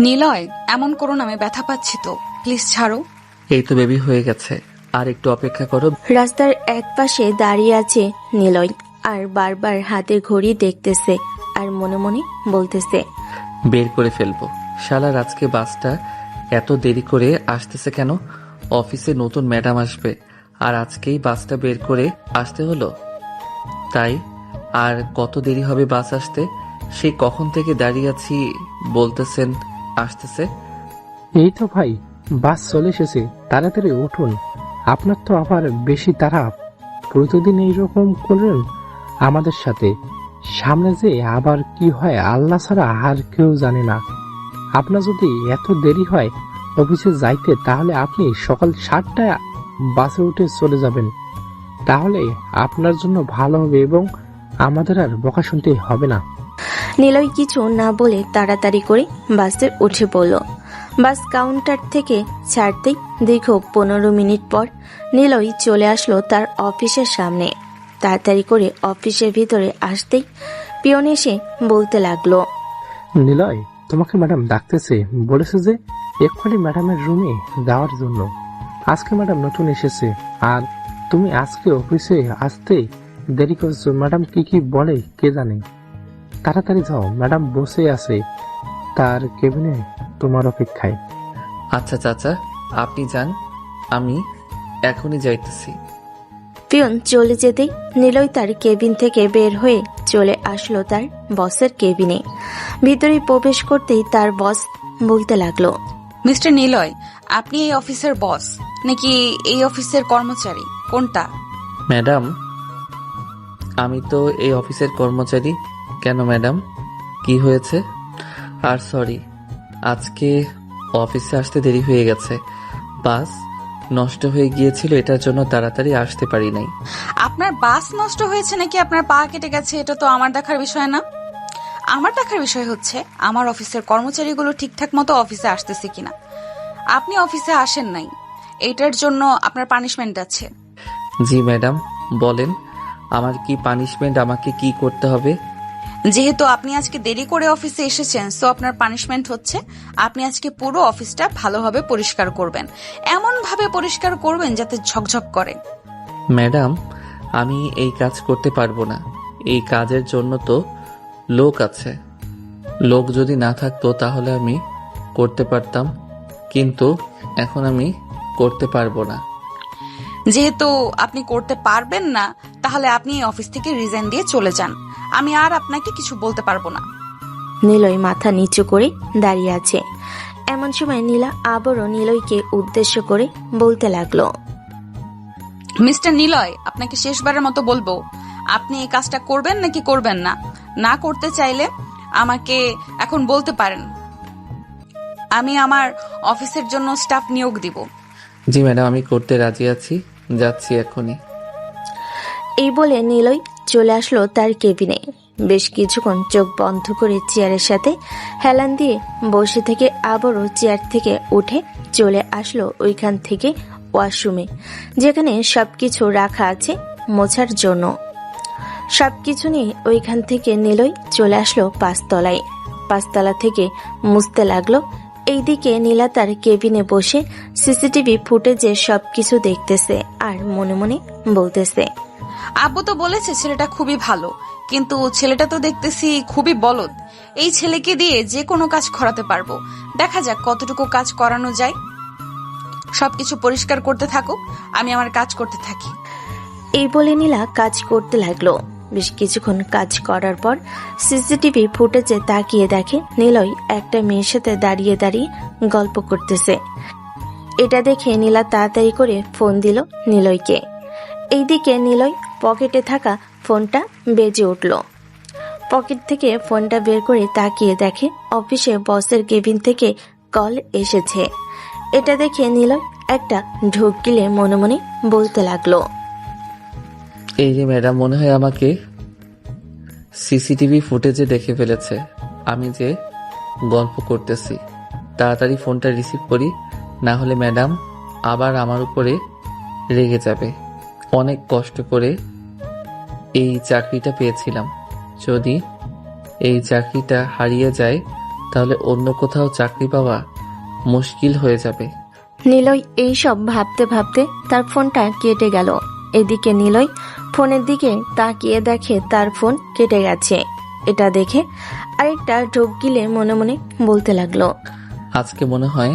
নিলয়, এমন করো না, আমি ব্যথা পাচ্ছি তো, প্লিজ ছাড়ো। এই তো বেবি হয়ে গেছে, আর একটু অপেক্ষা করো। রাস্তার একপাশে দাঁড়িয়ে আছে নিলয় আর বারবার হাতের ঘড়ি দেখতেছে আর মনে মনে বলতেছে, বের করে ফেলবো। শালার আজকে বাসটা এত দেরি করে আসতেছে কেন? অফিসে নতুন ম্যাডাম আসবে আর আজকেই বাসটা বের করে আসতে হলো। তাই আর কত দেরি হবে বাস আসতে? সেই কখন থেকে দাঁড়িয়ে আছি, বলতেছেন আসতেছে। এই তো ভাই, বাস চলে এসেছে, তাড়াতাড়ি উঠুন। আপনার তো আবার বেশি তাড়া। প্রতিদিন এইরকম করেন আমাদের সাথে। সামনে যে আবার কি হয় আল্লাহ ছাড়া আর কেউ জানে না। আপনার যদি এত দেরি হয় অফিসে যাইতে, তাহলে আপনি সকাল 7টায় বাসে উঠে চলে যাবেন। তাহলে আপনার জন্য ভালো হবে এবং আমাদের আর বকা শুনতে হবে না। নিলয় কিছু না বলে তাড়াতাড়ি করে বাসে উঠে পড়ল। বাস কাউন্টার থেকে ছাড়তেই দীর্ঘ 15 মিনিট পর নিলয় চলে আসলো তার অফিসের সামনে। তাড়াতাড়ি করে অফিসের ভিতরে আসতেই পিয়ন এসে বলতে লাগলো, নিলয়, তোমাকে ম্যাডাম ডাকতেছে, বলেছে যে এক্ষুনি ম্যাডামের রুমে যাওয়ার জন্য। আজকে ম্যাডাম নতুন এসেছে আর তুমি আজকে অফিসে আসতে দেরি করছো। ম্যাডাম কি কি বলে কে জানে। তাড়াতাড়ি যাও, ম্যাডাম বসে আছে তার কেবিনে তোমার অপেক্ষায়। আচ্ছা চাচা, আপনি যান, আমি এখনই যাইতেছি। পিয়ন চলে যেতেই নিলয় তার কেবিন থেকে বের হয়ে চলে আসলো তার বসের কেবিনে। ভিতরে প্রবেশ করতেই তার বস বলতে লাগলো, মিস্টার নিলয়, আপনি এই অফিসের বস নাকি এই অফিসের কর্মচারী, কোনটা? ম্যাডাম, আমি তো এই অফিসের কর্মচারী। কেন ম্যাডাম, কি হয়েছে? আর সরি, আজকে অফিসে আসতে দেরি হয়ে গেছে। বাস নষ্ট হয়ে গিয়েছিল, এটার জন্য তাড়াতাড়ি আসতে পারি নাই। আপনার বাস নষ্ট হয়েছে নাকি আপনার পা কেটে গেছে, এটা তো আমার দেখার বিষয় না। আমার দেখার বিষয় হচ্ছে আমার অফিসের কর্মচারীগুলো ঠিকঠাক মতো অফিসে আসতেছে কিনা। আপনি অফিসে আসেন নাই, এইটার জন্য আপনার পানিশমেন্ট আছে। জি ম্যাডাম, বলেন আমার কি পানিশমেন্ট, আমাকে কি করতে হবে? যেহেতু আপনি আজকে দেরি করে অফিসে এসেছেন, সো আপনার পানিশমেন্ট হচ্ছে আপনি আজকে পুরো অফিসটা ভালোভাবে পরিষ্কার করবেন। এমন ভাবে পরিষ্কার করবেন যাতে ঝকঝক করে। ম্যাডাম, আমি এই কাজ করতে পারবো না। এই কাজের জন্য তো লোক আছে। লোক যদি না থাকতো তাহলে আমি করতে পারতাম, কিন্তু এখন আমি করতে পারবো না। যেহেতু আপনি করতে পারবেন না, তাহলে আপনি এই অফিস থেকে রিজাইন দিয়ে চলে যান। আমি আর আপনাকে কিছু বলতে পারবো না। নিলয় মাথা নিচু করে দাঁড়িয়ে আছে। এমন সময় নীলা আবারও নিলয়কে উদ্দেশ্য করে বলতে লাগলো, মিস্টার নিলয়, আপনাকে শেষবারের মতো বলবো, আপনি এই কাজটা করবেন নাকি করবেন না। না করতে চাইলে আমাকে এখন বলতে পারেন, আমি আমার অফিসের জন্য স্টাফ নিয়োগ দিব। জি ম্যাডাম, আমি করতে রাজি আছি, যাচ্ছি এখনই। এই বলে নিলয় চলে আসলো তার কেবিনে। বেশ কিছুক্ষণ চোখ বন্ধ করে চেয়ারের সাথে হেলান দিয়ে বসে থেকে আবারও চেয়ার থেকে উঠে চলে আসলো ওইখান থেকে ওয়াশরুমে, যেখানে সবকিছু রাখা আছে মোছার জন্য। সবকিছু নিয়ে ওইখান থেকে নিলয় চলে আসলো 5তলায়। 5তলা থেকে মুছতে লাগলো। এইদিকে নীলা তার কেবিনে বসে সিসিটিভি ফুটেজে সবকিছু দেখতেছে আর মনে মনে বলতেছে, আব্বু তো বলেছে ছেলেটা খুবই ভালো, কিন্তু ছেলেটা তো দেখতেছি খুবই বলদ। এই ছেলেকে দিয়ে যে কোনো কাজ করাতে পারবো, দেখা যাক কতটুকু কাজ করানো যায়। সবকিছু পরিষ্কার করতে থাকুক, আমি আমার কাজ করতে থাকি। এই বলে নীলা কাজ করতে লাগলো। বেশ কিছুক্ষণ কাজ করার পর সিসিটিভি ফুটেজে তাকিয়ে দেখে নিলয় একটা মেয়ের সাথে দাঁড়িয়ে দাঁড়িয়ে গল্প করতেছে। এটা দেখে নীলা তাড়াতাড়ি করে ফোন দিল নিলয়কে। এইদিকে নিলয় পকেটে থাকা ফোনটা বেজে উঠল। পকেট থেকে ফোনটা বের করে তাকিয়ে দেখে অফিসে বসের কেবিন থেকে কল এসেছে। এটা দেখে নিলয় একটা ঢোক গিলে মনে মনে বলতে লাগলো, এই যে ম্যাডাম, মনে হয় আমাকে সিসিটিভি ফুটেজে দেখে ফেলেছে আমি যে গল্প করতেছি। তাড়াতাড়ি ফোনটা রিসিভ করি, না হলে ম্যাডাম আবার আমার উপরে রেগে যাবে। অনেক কষ্ট করে এই চাকরিটা পেয়েছিলাম, যদি এই চাকরিটা হারিয়ে যায় তাহলে অন্য কোথাও চাকরি পাওয়া মুশকিল হয়ে যাবে। নিলয় এইসব ভাবতে ভাবতে তার ফোনটা কেটে গেল। এদিকে নিলয় ফোনের দিকে তাকিয়ে দেখে তার ফোন কেটে গেছে। এটা দেখে আরেকটা ঢোক গিলে মনে মনে বলতে লাগলো, আজকে মনে হয়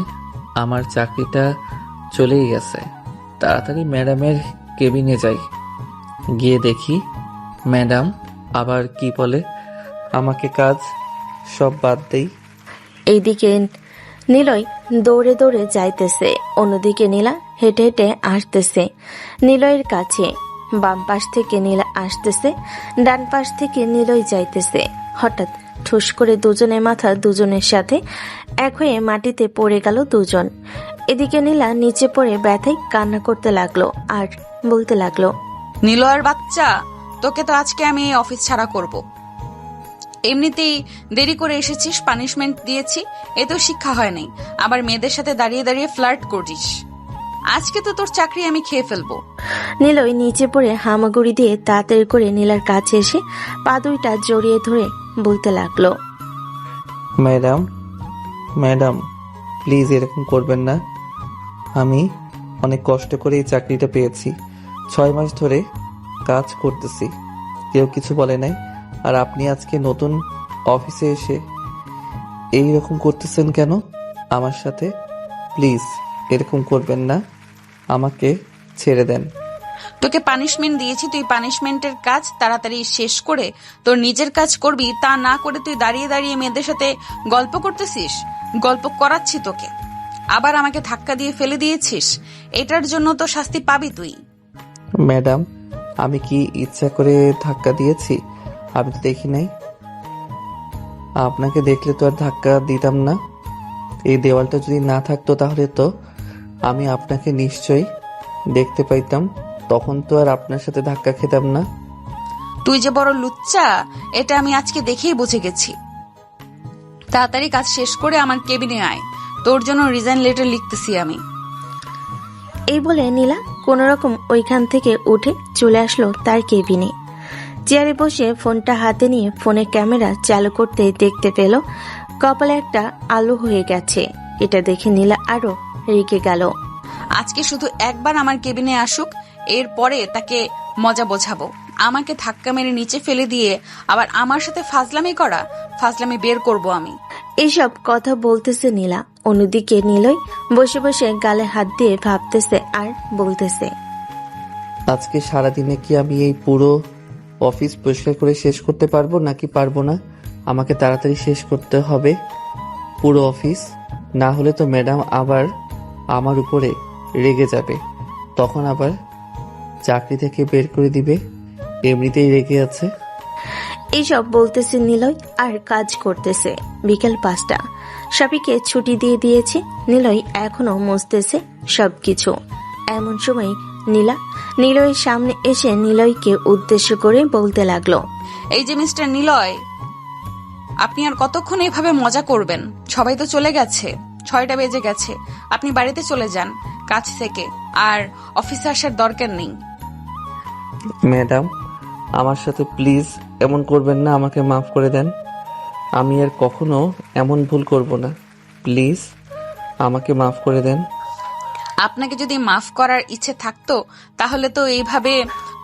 আমার চাকরিটা চলেই গেছে। তাড়াতাড়ি ম্যাডামের কেবিনে যাই, গিয়ে দেখি ম্যাডাম আবার কি বলে। আমাকে কাজ সব বাদ দেই। এইদিকে নিলয় দৌড়ে দৌড়ে যাইতেছে, অন্যদিকে নীলা হেঁটে হেঁটে আসতেছে নিলয়ের কাছে। বাম পাশ থেকে নীলা আসতেছে, ডান পাশ থেকে নিলয় যাইতেছে। হঠাৎ ঠুস করে দুজনের মাথা দুজনের সাথে এক হয়ে মাটিতে পড়ে গেল দুজন। এদিকে নীলা নিচে পড়ে ব্যথায় কান্না করতে লাগলো আর বলতে লাগলো, নিলয়ের বাচ্চা, তোকে তো আজকে আমি অফিস ছাড়া করব। এমনিতেই দেরি করে এসেছিস, পানিশমেন্ট দিয়েছি, এতেও শিক্ষা হয় নাই। আবার মেয়েদের সাথে দাঁড়িয়ে দাঁড়িয়ে ফ্লার্ট করিস। আজকে তো তোর চাকরি আমি খেয়ে ফেলবো। নিলয় নিচে পড়ে হামাগুড়ি দিয়ে তাড়াতাড়ি করে নীলার কাছে এসে পা দুইটা জড়িয়ে ধরে বলতে লাগলো, ম্যাডাম ম্যাডাম প্লিজ এরকম করবেন না। আমি অনেক কষ্ট করে এই চাকরিটা পেয়েছি। 6 মাস ধরে কাজ করতেছি, কেউ কিছু বলে নাই। আর আপনি আজকে নতুন অফিসে এসে এই রকম করতেছেন কেন আমার সাথে? প্লিজ এরকম করবেন না, আমাকে ছেড়ে দেন। তোকে পানিশমেন্ট দিয়েছি, তুই পানিশমেন্টের কাজ তাড়াতাড়ি শেষ করে তোর নিজের কাজ করবি। তা না করে তুই দাঁড়িয়ে দাঁড়িয়ে মেয়েদের সাথে গল্প করতেছিস। গল্প করাচ্ছি তোকে, আবার আমাকে ধাক্কা দিয়ে ফেলে দিয়েছিস। এটার জন্য তো শাস্তি পাবি তুই। ম্যাডাম আমি কি ইচ্ছা করে ধাক্কা দিয়েছি? আমি তো দেখি নাই। আপনাকে দেখলে তো আর ধাক্কা দিতাম না। এই দেওয়ালটা যদি না থাকতো তাহলে তো আমি আপনাকে নিশ্চয়ই দেখতে পাইতাম, তখন তো আর আপনার সাথে ধাক্কা খেতাম না। তুই যে বড় লুচ্চা, এটা আমি আজকে দেখেই বুঝে গেছি। তাড়াতাড়ি কাজ শেষ করে আমার কেবিনে আয়, তোর জন্য রিজাইন লেটার লিখতেছি আমি। এই বলে নীলা কোনোরকম ওইখান থেকে উঠে চলে আসলো তার কেবিনে। চেয়ারে বসে ফোনটা হাতে নিয়ে ফোনের ক্যামেরা চালু করতে দেখতে পেল কপালে একটা আলো হয়ে গেছে। এটা দেখে নীলা আরো রেগে গেল। আজকে শুধু একবার আমার কেবিনে আসুক, এরপরে তাকে মজা বোঝাবো। আমাকে ধাক্কা মেরে নিচে ফেলে দিয়ে আবার আমার সাথে ফাজলামি বের করব আমি। এইসব কথা বলতেছে নীলা, অন্যদিকে নীলয় বসে বসে গালে হাত দিয়ে ভাবতেছে আর বলতেছে, আজকে সারাদিনে কি আমি এই পুরো অফিস পরিষ্কার করে শেষ করতে পারবো নাকি পারবো না? আমাকে তাড়াতাড়ি শেষ করতে হবে পুরো অফিস, না হলে তো ম্যাডাম আবার আমার উপরে রেগে যাবে। তখন আবার চাকরি থেকে বের করে দিবে। এমনিতেই রেগে আছে। এইসব বলতেছে নীলয় আর কাজ করতেছে। বিকেল 5টা, সাবিকে ছুটি দিয়ে দিয়েছে। নীলয় এখনো মুছতেছে সবকিছু। এমন সময় নীলয়ের সামনে এসে নীলয়কে উদ্দেশ্য করে বলতে লাগলো, এই যে মিস্টার নিলয়, আপনি আর কতক্ষণ এভাবে মজা করবেন? সবাই তো চলে গেছে, 6টা বেজে গেছে। আপনি বাড়িতে চলে যান কাজ থেকে, আর অফিসে আসার দরকার নেই। ম্যাডাম আমার সাথে প্লিজ এমন করবেন না, আমাকে মাফ করে দেন। আমি আর কখনো এমন ভুল করব না। প্লিজ আমাকে মাফ করে দেন। আপনাকে যদি মাফ করার ইচ্ছে থাকতো তাহলে তো এইভাবে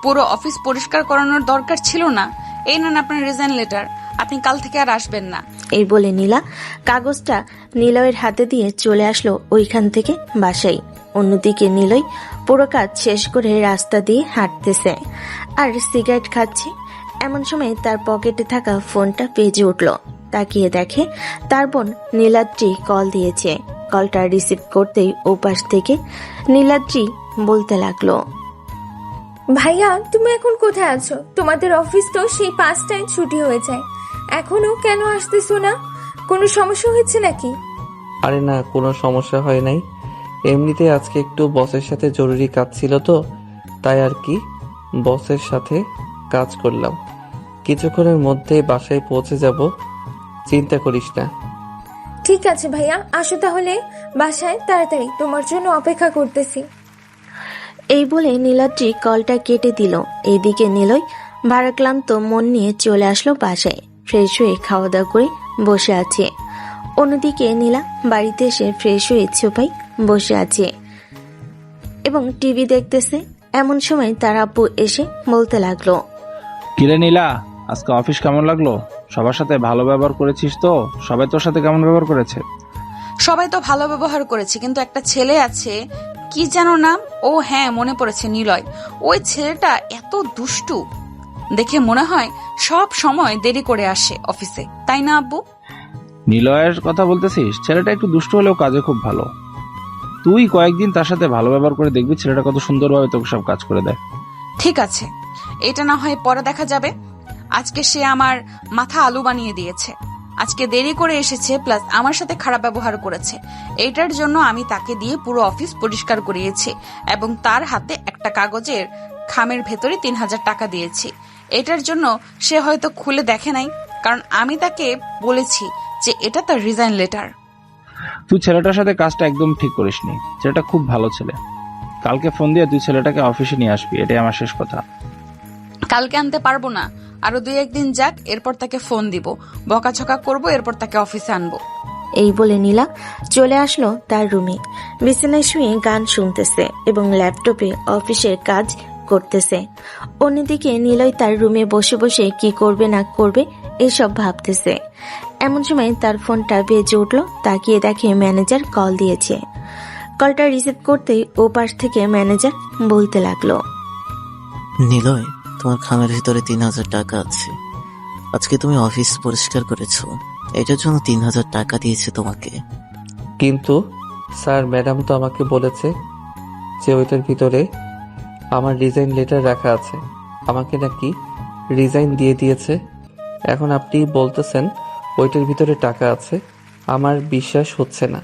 পুরো অফিস পরিষ্কার করানোর দরকার ছিল না। এই নেন আপনার রিজাইন লেটার, আপনি কাল থেকে আর আসবেন না। এই বলে নীলা কাগজটা নিলয়ের হাতে দিয়ে চলে আসলো ওইখান থেকে বাসায়। অন্যদিকে নিলয় পুরো কাজ শেষ করে রাস্তা দিয়ে হাঁটতেছে আর সিগারেট খাচ্ছে। এমন সময় তার পকেটে থাকা ফোনটা বেজে উঠল। তাকিয়ে দেখে তার বোন নীলাদ্রি কল দিয়েছে। কলটা রিসিভ করতেই ওপাশ থেকে নীলাদ্রি বলতে লাগলো, ভাইয়া তুমি এখন কোথায় আছো? তোমাদের অফিস তো সেই 5টায় ছুটি হয়ে যায়, এখনো কেন আসতেছো না? কোনো সমস্যা হয়েছে নাকি? আরে না, কোনো সমস্যা হয় নাই। এমনিতে আজকে একটু বসের সাথে জরুরি কাজ ছিল তো, তাই আর কি বসের সাথে কাজ করলাম। কিছুক্ষণের মধ্যে বাসায় পৌঁছে যাব, চিন্তা করিস না। ঠিক আছে ভাইয়া, আসো তাহলে বাসায় তাড়াতাড়ি, তোমার জন্য অপেক্ষা করতেছি। এই বলে নীলাদ্রি কলটা কেটে দিল। এইদিকে নিলয় ভারাক্লান্ত মন নিয়ে চলে আসলো বাসায়। ফ্রেশ হয়ে খাওয়া দাওয়া করে বসে আছে। অন্যদিকে নীলা বাড়িতে এসে ফ্রেশ হয়ে সোফায় বসে আছে এবং টিভি দেখতেছে। এমন সময় তার আব্বু এসে বলতে লাগলো, কিরে নীলা, আজকে অফিস কেমন লাগলো? সবার সাথে ভালো ব্যবহার করেছিস তো? সবাই তোর সাথে কেমন ব্যবহার করেছে? সবাই তো ভালো ব্যবহার করেছে, কিন্তু একটা ছেলে আছে, কি যেন নাম, ও হ্যাঁ মনে পড়েছে, নিলয়। ওই ছেলেটা এত দুষ্টু, দেখে মনে হয় সব সময় দেরি করে আসে অফিসে, তাই না আব্বু? নিলয়ের কথা বলতেছিস? ছেলেটা একটু দুষ্ট হলেও কাজে খুব ভালো। তুই কয়েকদিন তার সাথে ভালো ব্যবহার করে দেখবি ছেলেটা কত সুন্দরভাবে তোকে সব কাজ করে দেয়। ঠিক আছে, এটা না হয় পরে দেখা যাবে। আজকে সে আমার মাথা আলু বানিয়ে দিয়েছে। আজকে দেরি করে এসেছে, প্লাস আমার সাথে খারাপ ব্যবহার করেছে। এটার জন্য আমি তাকে দিয়ে পুরো অফিস পরিষ্কার করিয়েছি এবং তার হাতে একটা কাগজের খামের ভেতরে 3,000 টাকা দিয়েছি। এটার জন্য সে হয়তো খুলে দেখে নাই, কারণ আমি তাকে বলেছি যে এটা তার রিজাইন লেটার। তুই ছেলেটার সাথে কাজটা একদম ঠিক করিসনি। ছেলেটা খুব ভালো ছেলে। কালকে ফোন দিয়ে তুই ছেলেটাকে অফিসে নিয়ে আসবি, এটাই আমার শেষ কথা। কালকে আনতে পারবো না, আরো 2-1 দিন যাক, এরপর তাকে ফোন দিব, বকাঝকা করবো, এরপর তাকে অফিসে আনবো। এই বলে নীলা চলে আসলো তার রুমে। বিছানায় শুয়ে গান শুনতেছে এবং ল্যাপটপে অফিসের কাজ করতেছে। অন্যদিকে নিলয় তার রুমে বসে বসে কি করবে না করবে এসব ভাবতেছে। এমন সময় তার ফোনটা বেজে উঠল। তাকিয়ে দেখে ম্যানেজার কল দিয়েছে। কলটা রিসিভ করতেই ওপাশ থেকে ম্যানেজার বলতে লাগলো, নিলয়, তোমার খামের ভিতরে 3,000 টাকা আছে। আজকে তুমি অফিস পরিষ্কার করেছো, এটার জন্য 3,000 টাকা দিয়েছে তোমাকে। কিন্তু স্যার, ম্যাডাম তো আমাকে বলেছে যে ওইটার ভিতরে আমার রিজাইন লেটার রাখা আছে। আমাকে নাকি রিজাইন দিয়ে দিয়েছে। এখন আপনি বলতেছেন ওইটার ভিতরে টাকা আছে? আমার বিশ্বাস হচ্ছে না।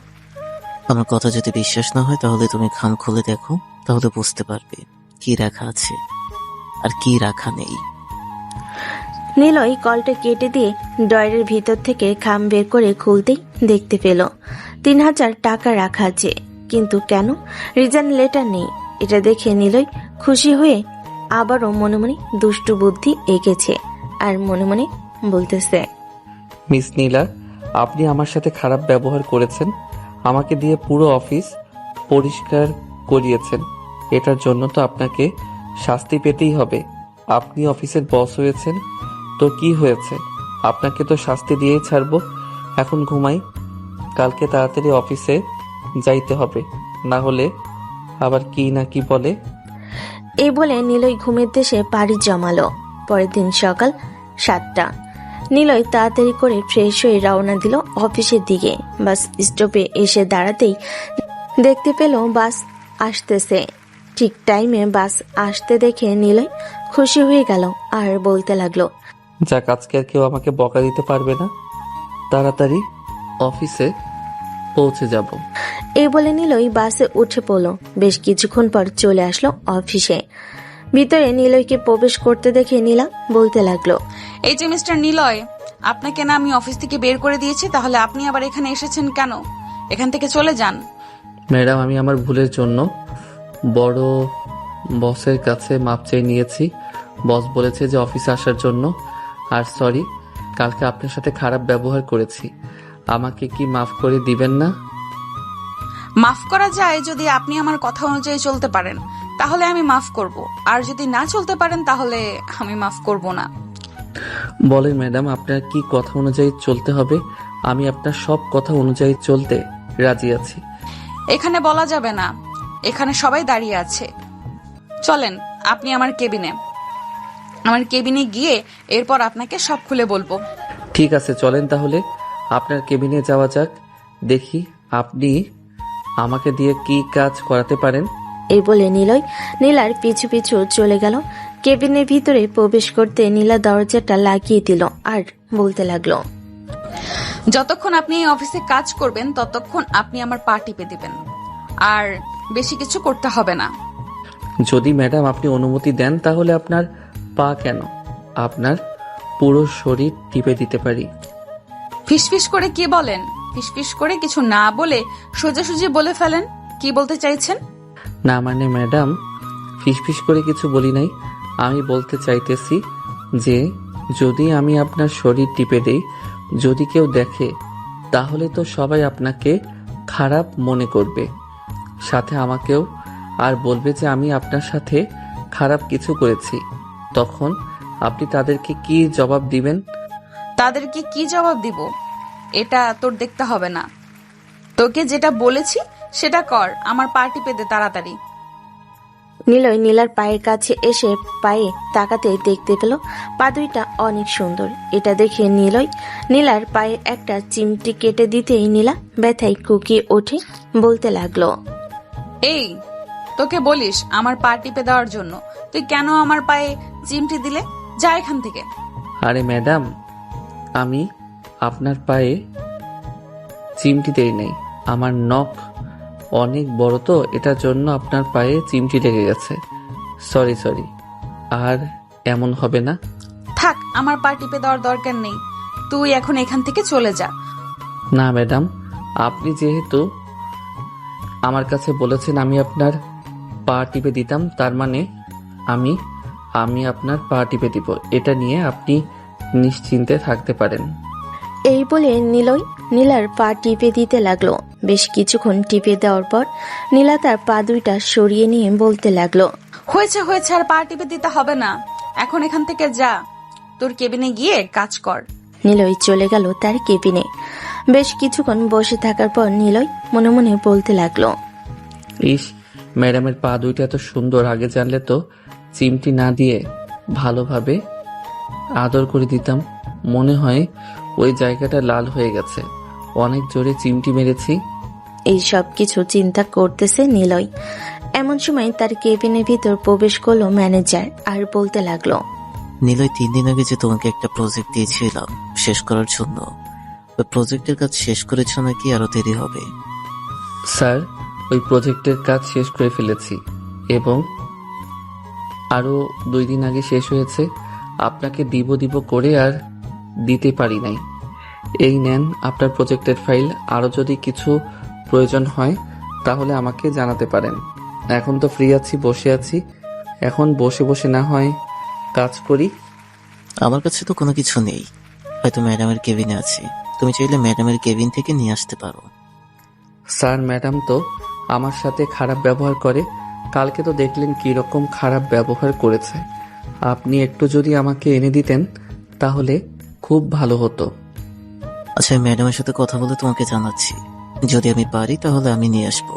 আমার কথা যদি বিশ্বাস না হয় তাহলে তুমি খাম খুলে দেখো, তাহলে বুঝতে পারবে কি রাখা আছে আর কি রাখা নেই। নিলয় কলটা কেটে দিয়ে ড্রয়ারের ভিতর থেকে খাম বের করে খুলতেই দেখতে পেল 3,000 টাকা রাখা আছে, কিন্তু কেন রিজাইন লেটার নেই। এটা দেখে নিলয় খুশি হয়ে আবারও মনে মনে দুষ্টু বুদ্ধি এঁকেছে আর মনে মনে বলতেছে, মিস নীলা, আপনি আমার সাথে খারাপ ব্যবহার করেছেন, আমাকে দিয়ে পুরো অফিস পরিষ্কার করিয়েছেন। এটার জন্য তো আপনাকে শাস্তি পেতেই হবে। আপনি অফিসের বস হয়েছেন তো কি হয়েছে, আপনাকে তো শাস্তি দিয়েই ছাড়বো। এখন ঘুমাই, কালকে তাড়াতাড়ি অফিসে যাইতে হবে, না হলে আবার কি না কি বলে। এই বলে নিলয় ঘুমের দেশে পাড়ি জমালো। পরের দিন সকাল 7টা। নিলয় তাড়াতাড়ি করে ফ্রেশ হয়ে রওনা দিল অফিসের দিকে। বাস স্টপে এসে দাঁড়াতেই দেখতে পেল বাস আসতেছে। ঠিক টাইমে বাস আসতে দেখে নিলয় খুশি হয়ে গেল আর বলতে লাগলো, যাক, আজকে আর কেউ আমাকে বকা দিতে পারবে না, তাড়াতাড়ি অফিসে পৌঁছে যাব। এই বলে নিলয় বাসে উঠে পড়ল। বেশ কিছুক্ষণ পর চলে আসলো অফিসে। ভিতরে নিলয়কে প্রবেশ করতে দেখে নীলা বলতে লাগলো, এই যে মিস্টার নিলয়, আপনাকে না আমি অফিস থেকে বের করে দিয়েছি, তাহলে আপনি আবার এখানে এসেছেন কেন? এখান থেকে চলে যান। ম্যাডাম, আমি আমার ভুলের জন্য বড় বসের কাছে মাপ চেয়ে নিয়েছি। বস বলেছে যে অফিসে আসার জন্য। আর সরি, কালকে আপনার সাথে খারাপ ব্যবহার করেছি। আমাকে কি মাফ করে দিবেন না? মাফ করা যায় যদি আপনি আমার কথা অনুযায়ী চলতে পারেন, তাহলে আমি মাফ করব। আর যদি না চলতে পারেন তাহলে আমি মাফ করব না। বলেন ম্যাডাম, আপনার কি কথা অনুযায়ী চলতে হবে? আমি আপনার সব কথা অনুযায়ী চলতে রাজি আছি। এখানে বলা যাবে না, এখানে সবাই দাঁড়িয়ে আছে। চলেন আপনি আমার কেবিনে গিয়ে এরপর আপনাকে সব খুলে বলবো। ঠিক আছে, চলেন তাহলে আপনার কেবিনে যাওয়া যাক। দেখি আপনি আমাকে দিয়ে কি কাজ করাতে পারেন। এই বলে নিলয় নীলার পিছু পিছু চলে গেল। কেবিনের ভিতরে প্রবেশ করতে নীলা দরজাটা লাগিয়ে দিল আর বলতে লাগলো, যতক্ষণ আপনি এই অফিসে কাজ করবেন ততক্ষণ আপনি আমার পা টিপে দিবেন, আর বেশি কিছু করতে হবে না। যদি ম্যাডাম আপনি অনুমতি দেন তাহলে আপনার পা কেন, আপনার পুরো শরীর টিপে দিতে পারি। ফিসফিস করে কি বলেন? ফিসফিস করে কিছু না বলে সোজাসুজি বলে ফেলেন, কি বলতে চাইছেন? না মানে ম্যাডাম, ফিসফিস করে কিছু বলি নাই। আমি বলতে চাইতেছি যে যদি আমি আপনার শরীর টিপে দেই, যদি কেউ দেখে তাহলে তো সবাই আপনাকে খারাপ মনে করবে, সাথে আমাকেও, আর বলবে যে আমি আপনার সাথে খারাপ কিছু করেছি। তখন আপনি তাদেরকে কি জবাব দিবেন? তাদেরকে কি জবাব দিব এটা তোর দেখতে হবে না। তোকে যেটা বলেছি সেটা কর, আমার পা টিপে দে তাড়াতাড়ি। নিলয় নীলার পায়ের কাছে এসে পায়ে তাকাতে দেখতে পেল পা দুইটা অনেক সুন্দর। এটা দেখে নীলার পায়ে একটা চিমটি কেটে দিতেই নীলা ব্যথায় কুকিয়ে ওঠে, বলতে লাগলো, এই তোকে বলিস আমার পা টিপে দেওয়ার জন্য, তুই কেন আমার পায়ে চিমটি দিলে? যা এখান থেকে। আরে ম্যাডাম, আমি আপনার পায়ে চিমটি দেই নাই, আমার নখ অনেক বড় তো এটার জন্য আপনার পায়ে চিমটি লেগে গেছে। সরি, আর এমন হবে না। থাক, আমার পা টিপে দেওয়ার দরকার নেই, তুই এখন এখান থেকে চলে যা। না ম্যাডাম, আপনি যেহেতু আমার কাছে বলেছেন আমি আপনার পা টিপে দিতাম, তার মানে আমি আপনার পা টিপে দিব, এটা নিয়ে আপনি নিশ্চিন্তে থাকতে পারেন। এই বলে নীলার পা টিপে দিতে লাগলো। বেশ কিছুক্ষণ টিপে দেওয়ার পর নীলা তার পা দুইটা সরিয়ে নিয়ে বলতে লাগলো, হয়েছে, আর পা টিপে দিতে হবে না, এখন এখান থেকে যা, তোর কেবিনে গিয়ে কাজ কর। নিলয় চলে গেল তার কেবিনে। বেশ কিছুক্ষণ বসে থাকার পর নিলয় মনে মনে বলতে লাগলো, ইস, ম্যাডামের পা দুইটা এত সুন্দর, আগে জানলে তো চিমটি না দিয়ে ভালোভাবে আদর করে দিতাম। মনে হয় ওই জায়গাটা লাল হয়ে গেছে, অনেক জোরে চিমটি মেরেছি। এই সব কিছু চিন্তা করতেছে নিলয়। এমন সময় তার কেবিনের ভিতর প্রবেশ করলো ম্যানেজার আর বলতে লাগলো, নিলয় 3 দিন আগে যে তোমাকে একটা প্রজেক্ট দিয়েছিলাম শেষ করার জন্য, ওই প্রজেক্টের কাজ শেষ করেছ নাকি আরো দেরি হবে? স্যার, ওই প্রজেক্টের কাজ শেষ করে ফেলেছি এবং আরো 2 দিন আগে শেষ হয়েছে। আপনাকে দিব করে আর দিতে পারি নাই। এই নেন আপনার প্রজেক্টের ফাইল, আরো যদি কিছু প্রয়োজন হয় তাহলে আমাকে জানাতে পারেন। এখন তো ফ্রি আছি, বসে আছি, এখন বসে না হয় কাজ করি। আমার কাছে তো কোনো কিছু নেই, হয়তো ম্যাডামের কেবিনে আছে, তুমি চাইলে ম্যাডামের কেবিন থেকে নিয়ে আসতে পারো। স্যার, ম্যাডাম তো আমার সাথে খারাপ ব্যবহার করে, কালকে তো দেখলেন কি রকম খারাপ ব্যবহার করেছে। আপনি একটু যদি আমাকে এনে দিতেন তাহলে খুব ভালো হতো। আচ্ছা, আমি ম্যাডামের সাথে কথা বলে তোমাকে জানাচ্ছি, যদি আমি পারি তাহলে আমি নিয়ে আসবো,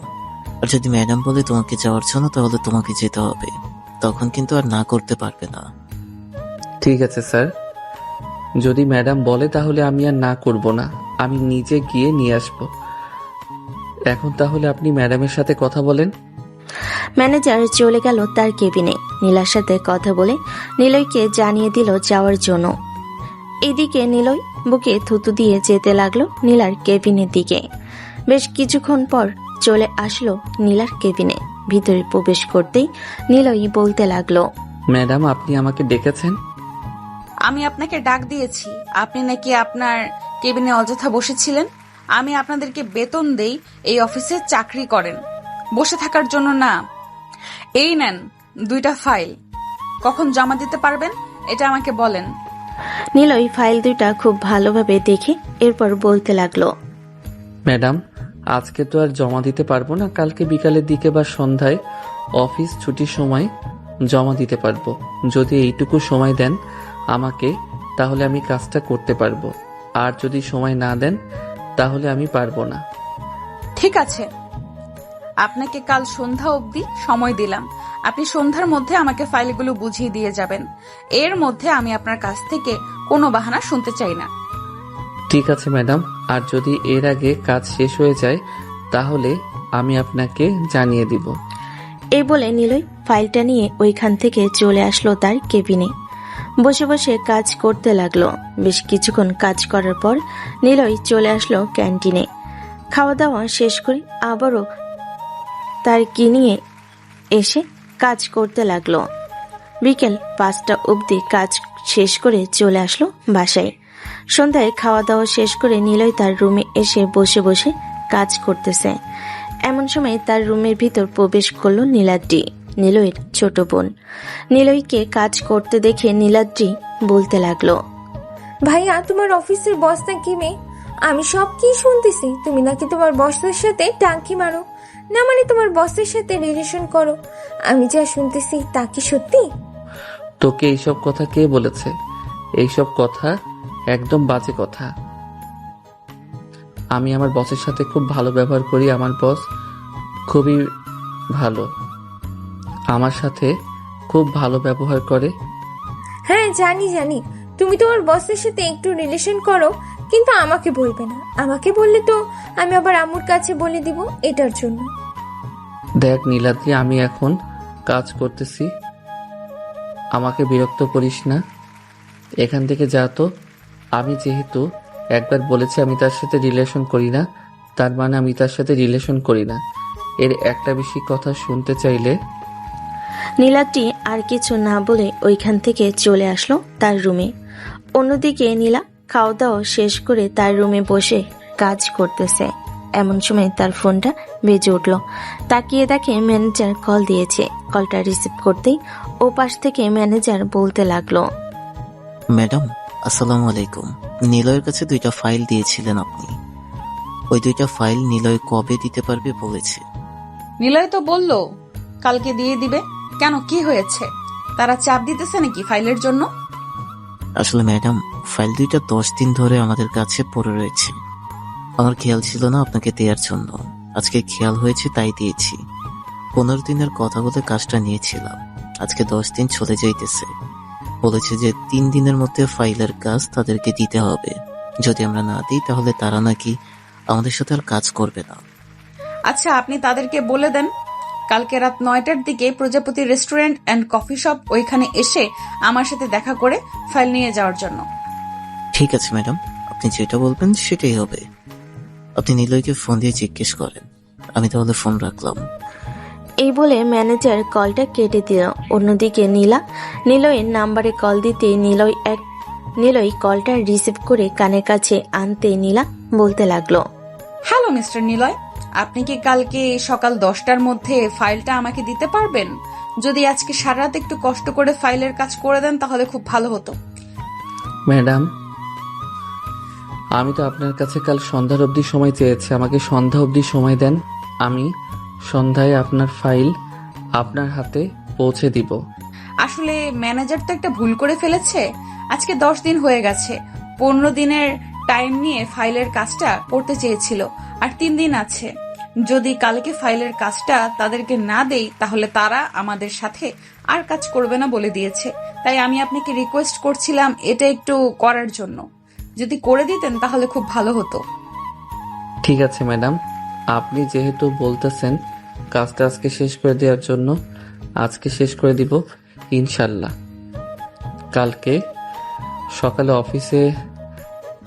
আর যদি ম্যাডাম বলে তোমাকে যাওয়ার জন্য তাহলে তোমাকে যেতে হবে, তখন কিন্তু আর না করতে পারবে না। ঠিক আছে স্যার, যদি ম্যাডাম বলে তাহলে আমি আর না করব না, আমি নিজে গিয়ে নিয়ে আসব। এখন তাহলে আপনি ম্যাডামের সাথে কথা বলেন। ম্যানেজার চলে গেল তার কেবিনে। নীলার সাথে কথা বলে নিলয়কে জানিয়ে দিল যাওয়ার জন্য। এদিকে নিলয় বুকে থুতু দিয়ে যেতে লাগলো নীলার কেবিনের দিকে। বেশ কিছুক্ষণ পর চলে আসলো নীলার কেবিনে। ভিতরে প্রবেশ করতেই নিলয় বলতে লাগলো, ম্যাডাম, আপনি আমাকে ডেকেছেন? আমি আপনাকে ডাক দিয়েছি, আপনি নাকি আপনার কেবিনে অযথা বসেছিলেন। আমি আপনাদেরকে বেতন দেই, এই অফিসে চাকরি করেন, বসে থাকার জন্য না। এই নেন 2টা ফাইল, কখন জমা দিতে পারবেন এটা আমাকে বলেন। নিলয় ফাইল দুইটা খুব ভালোভাবে দেখে এরপর বলতে লাগলো, ম্যাডাম, আজকে তো আর জমা দিতে পারবো না, কালকে বিকালের দিকে বা সন্ধ্যায় অফিস ছুটির সময় জমা দিতে পারবো। যদি এইটুকু সময় দেন আমাকে তাহলে আমি কাজটা করতে পারবো, আর যদি সময় না দেন তাহলে আমি পারবো না। ঠিক আছে, আপনাকে কাল সন্ধ্যা অবধি সময় দিলাম, আপনি সন্ধ্যার মধ্যে আমাকে ফাইলগুলো বুঝিয়ে দিয়ে যাবেন। এর মধ্যে আমি আপনার কাছ থেকে কোনো বাহানা শুনতে চাই না। ঠিক আছে ম্যাডাম, আর যদি এর আগে কাজ শেষ হয়ে যায় তাহলে আমি আপনাকে জানিয়ে দিব। এই বলে নিলয় ফাইলটা নিয়ে ওইখান থেকে চলে আসলো তার কেবিনে। বসে বসে কাজ করতে লাগলো। বেশ কিছুক্ষণ কাজ করার পর নিলয় চলে আসলো ক্যান্টিনে। খাওয়া দাওয়া শেষ করে আবারও তার কি নিয়ে এসে কাজ করতে লাগলো। বিকেল 5টা অবধি কাজ শেষ করে চলে আসলো বাসায়। সন্ধ্যায় খাওয়া দাওয়া শেষ করে নিলয় তার রুমে এসে বসে বসে কাজ করতেছে। এমন সময় তার রুমের ভিতর প্রবেশ করলো নীলাদ্রি, নিলয়ের ছোট বোন। নিলয়কে কাজ করতে দেখে নীলাদ্রি বলতে লাগলো, ভাইয়া, তোমার অফিসের বস নাকি মেয়ে? আমি সব কি শুনতেছি? তুমি নাকি তোমার বসের সাথে টাঙ্কি মারো, না মানে তোমার বসের সাথে রিলেশন করো। আমি যা শুনতেছি তা কি সত্যি? তোকে এইসব কথা কে বলেছে? এইসব কথা একদম বাজে কথা। আমি আমার বসের সাথে খুব ভালো ব্যবহার করি। আমার বস খুবই ভালো, আমার সাথে খুব ভালো ব্যবহার করে। হ্যাঁ জানি জানি, তুমি তোমার বসের সাথে একটু রিলেশন করো, কিন্তু আমাকে বলবে না। আমাকে বললে তো আমি আবার আম্মুর কাছে বলে দিব এটার জন্য। দেখ নীলাদ্রি, আমি এখন কাজ করতেছি, আমাকে বিরক্ত করিস না। এখান থেকে যা তো। আমি যেহেতু একবার বলেছি আমি তার সাথে রিলেশন করি না, তার মানে আমি তার সাথে রিলেশন করি না। এর একটা বেশি কথা শুনতে চাইলে নীলাদ্রি আর কিছু না বলে ওইখান থেকে চলে আসলো তার রুমে। অন্যদিকে নীলা খাওয়া দাওয়া শেষ করে তার রুমে বসে কাজ করতেছে। এমন সময় তার ফোনটা বেজে উঠল। তাকিয়ে দেখে ম্যানেজার কল দিয়েছে। কলটা রিসিভ করতেই ও পাশ থেকে ম্যানেজার বলতে লাগলো, ম্যাডাম আসসালামু আলাইকুম। নিলয়ের কাছে 2টা ফাইল দিয়েছিলেন আপনি, ওই 2টা ফাইল নিলয় কবে দিতে পারবে বলেছে। নিলয় তো বললো কালকে দিয়ে দিবে। কেন, কি হয়েছে? তারা চাপ দিতেছে নাকি ফাইলের জন্য? আসলে ম্যাডাম, ফাইল 2টা 10 দিন ধরে আমাদের কাছে পড়ে রয়েছে। আমার খেয়াল ছিল না আপনাকে দেওয়ার জন্য, আজকে খেয়াল হয়েছে তাই দিয়েছি। 15 দিনের কথা বলে কাজটা নিয়েছিলাম, আজকে 10 দিন চলে যাইতেছে। বলেছে যে 3 দিনের মধ্যে ফাইলের কাজ তাদেরকে দিতে হবে, যদি আমরা না দিই তাহলে তারা নাকি আমাদের সাথে আর কাজ করবে না। আচ্ছা, আপনি তাদেরকে বলে দেন কালকে রাত 9টার দিকে প্রজাপতি রেস্টুরেন্ট অ্যান্ড কফি শপ ওইখানে এসে আমার সাথে দেখা করে ফাইল নিয়ে যাওয়ার জন্য। ঠিক আছে ম্যাডাম, আপনি যেটা বলবেন সেটাই হবে। আপনি নিলয়কে ফোন দিয়ে জিজ্ঞেস করেন। আমি তাহলে ফোন রাখলাম। এই বলে ম্যানেজার কলটা কেটে দিল। অন্যদিকে নিলয়ের নাম্বারে কল দিতে নিলয় কলটা রিসিভ করে কানের কাছে আনতে নীলা বলতে লাগলো, হ্যালো মিস্টার নিলয়, আপনি কি কালকে সকাল 10টার মধ্যে ফাইলটা আমাকে দিতে পারবেন? যদি আজকে সারা রাত একটু কষ্ট করে ফাইলের কাজ করে দেন তাহলে খুব ভালো হতো। ম্যাডাম, আমি তো আপনার কাছে কাল সন্ধ্যার অবধি সময় চেয়েছি, আমাকে সন্ধ্যা অবধি সময় দেন। আমি সন্ধ্যায় আপনার ফাইল আপনার হাতে পৌঁছে দিব। আসলে ম্যানেজার তো একটা ভুল করে ফেলেছে। আজকে 10 দিন হয়ে গেছে, 15 দিনের টাইম নিয়ে ফাইলের কাজটা করতে চেয়েছিল, আর 3 দিন আছে। যদি কালকে ফাইলের কাজটা তাদেরকে না দেই তাহলে তারা আমাদের সাথে আর কাজ করবে না বলে দিয়েছে। তাই আমি আপনাকে রিকোয়েস্ট করছিলাম এটা একটু করার জন্য। যদি করে দিতেন তাহলে খুব ভালো হতো। ঠিক আছে ম্যাডাম, আপনি যেহেতু বলতেছেন কাজটা আজকে শেষ করে দেওয়ার জন্য, আজকে শেষ করে দিব ইনশাল্লাহ। কালকে সকালে অফিসে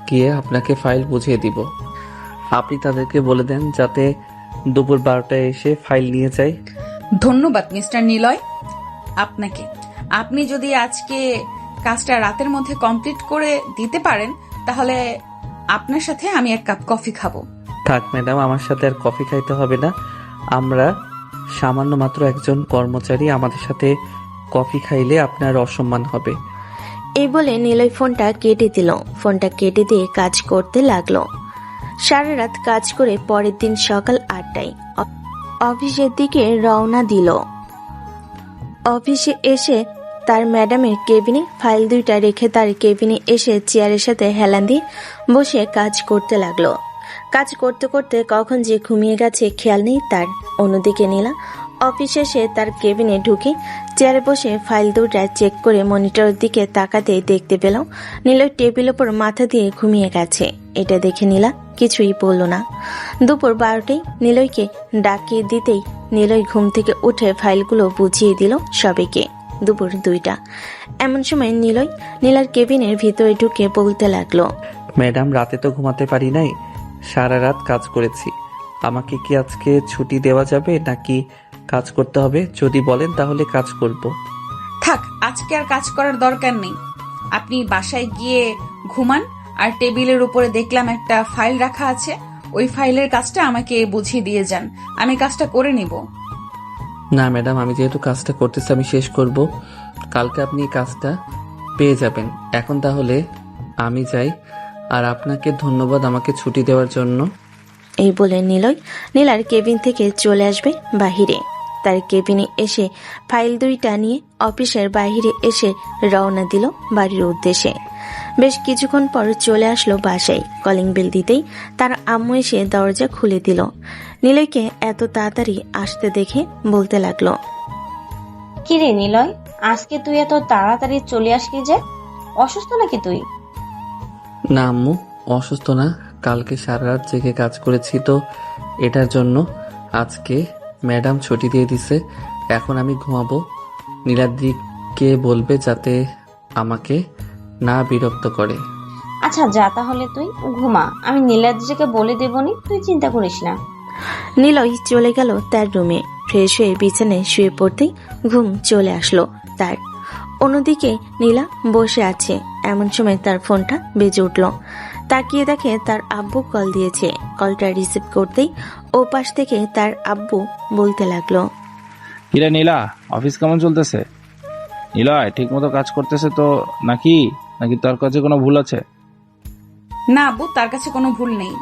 গিয়ে আপনাকে ফাইল বুঝিয়ে দিব। আপনি তাদেরকে বলে দেন যাতে দুপুর 12টায় এসে ফাইল নিয়ে যায়। ধন্যবাদ মিস্টার নিলয় আপনাকে। আপনি যদি আজকে কাজটা রাতের মধ্যে কমপ্লিট করে দিতে পারেন তাহলে আপনার সাথে আমি 1 কাপ কফি খাবো। থাক ম্যাডাম, আমার সাথে আর কফি খাইতে হবে না। আমরা সামান্য মাত্র একজন কর্মচারী, আমাদের সাথে কফি খাইলে আপনার অসম্মান হবে। এই বলে নিলয় ফোনটা কেটে দিল। ফোনটা কেটে দিয়ে কাজ করতে লাগলো। সারা রাত কাজ করে পরের দিন সকাল 8টায় অফিসের দিকে রওনা দিল। অফিসে এসে তার ম্যাডামের কেবিনে ফাইল 2টা রেখে তার কেবিনে এসে চেয়ারের সাথে হেলান দিয়ে বসে কাজ করতে লাগলো। কাজ করতে করতে কখন যে ঘুমিয়ে গেছে খেয়াল নেই তার। অন্যদিকে নীলা অফিসে এসে তার কেবিনে ঢুকে চেয়ারে বসে ফাইল 2টা চেক করে মনিটরের দিকে তাকাতে দেখতে পেল নীলয় টেবিল ওপর মাথা দিয়ে ঘুমিয়ে গেছে। এটা দেখে নীলা কিছুই বলল না। দুপুর 12টায় নিলয়কে ডাকিয়ে দিতেই নিলয় ঘুম থেকে উঠে ফাইলগুলো বুঝিয়ে দিল সবাইকে। দুপুর 2টা এমন সময় নীলার কেবিনের ভিতরে ঢুকে বলতে লাগলো, ম্যাডাম, রাতে তো ঘুমাতে পারি নাই, সারা রাত কাজ করেছি। আমাকে কি আজকে ছুটি দেওয়া যাবে নাকি কাজ করতে হবে? যদি বলেন তাহলে কাজ করব। থাক, আজকে আর কাজ করার দরকার নেই। আপনি বাসায় গিয়ে ঘুমান। আর টেবিলের উপরে দেখলাম একটা ফাইল রাখা আছে, ওই ফাইলের কাজটা আমাকে বুঝিয়ে দিয়ে যান, আমি কাজটা করে নিব। না ম্যাডাম, আমি যেহেতু কাজটা করতেছি আমি শেষ করব, কালকে আপনি কাজটা পেয়ে যাবেন। এখন তাহলে আমি যাই, আর আপনাকে ধন্যবাদ আমাকে ছুটি দেওয়ার জন্য। এই বলে নিলয় নীলার কেবিন থেকে চলে আসবে বাহিরে। তার কেবিনে এসে ফাইল দুইটা নিয়ে অফিসের বাইরে এসে রওনা দিল বাড়ির উদ্দেশ্যে। বেশ কিছুক্ষণ পর চলে আসলো বাসায়। কলিং বেল দিতেই তার আম্মু এসে দরজা খুলে দিল। নিলয়কে এত তাড়াতাড়ি আসতে দেখে বলতে লাগলো, কিরে নিলয়, আজকে তুই এত তাড়াতাড়ি চলে আসলি যে? অসুস্থ নাকি তুই? না আম্মু, অসুস্থ না। কালকে সারা রাত জেগে কাজ করেছি তো এটার জন্য আজকে ম্যাডাম ছুটি দিয়ে দিছে। এখন আমি ঘুমাবো। নীলাদ্রিকে বলবে যাতে আমাকে না বিরক্ত করে। আচ্ছা যা তাহলে তুই ঘুমা, আমি নীলাদ্রিকে বলে দেবনি, তুই চিন্তা করিস না। নিলয় চলে গেল তার রুমে। ফ্রেশ হয়ে বিছানায় শুয়ে পড়তেই ঘুম চলে আসলো তার। অন্যদিকে নীলা বসে আছে। এমন সময় তার ফোনটা বেজে উঠল। তাকিয়ে দেখে তার আব্বু কল দিয়েছে। কলটা রিসিভ করতেই ওপাশ থেকে তার আব্বু বলতে লাগলো, কিরে নীলা, অফিস কেমন চলতেছে? নিলয় ঠিক মতো কাজ করতেছে তো নাকি নাকি তার কাছে কোনো ভুল আছে? না আব্বু, তার কাছে কোনো ভুল নেই,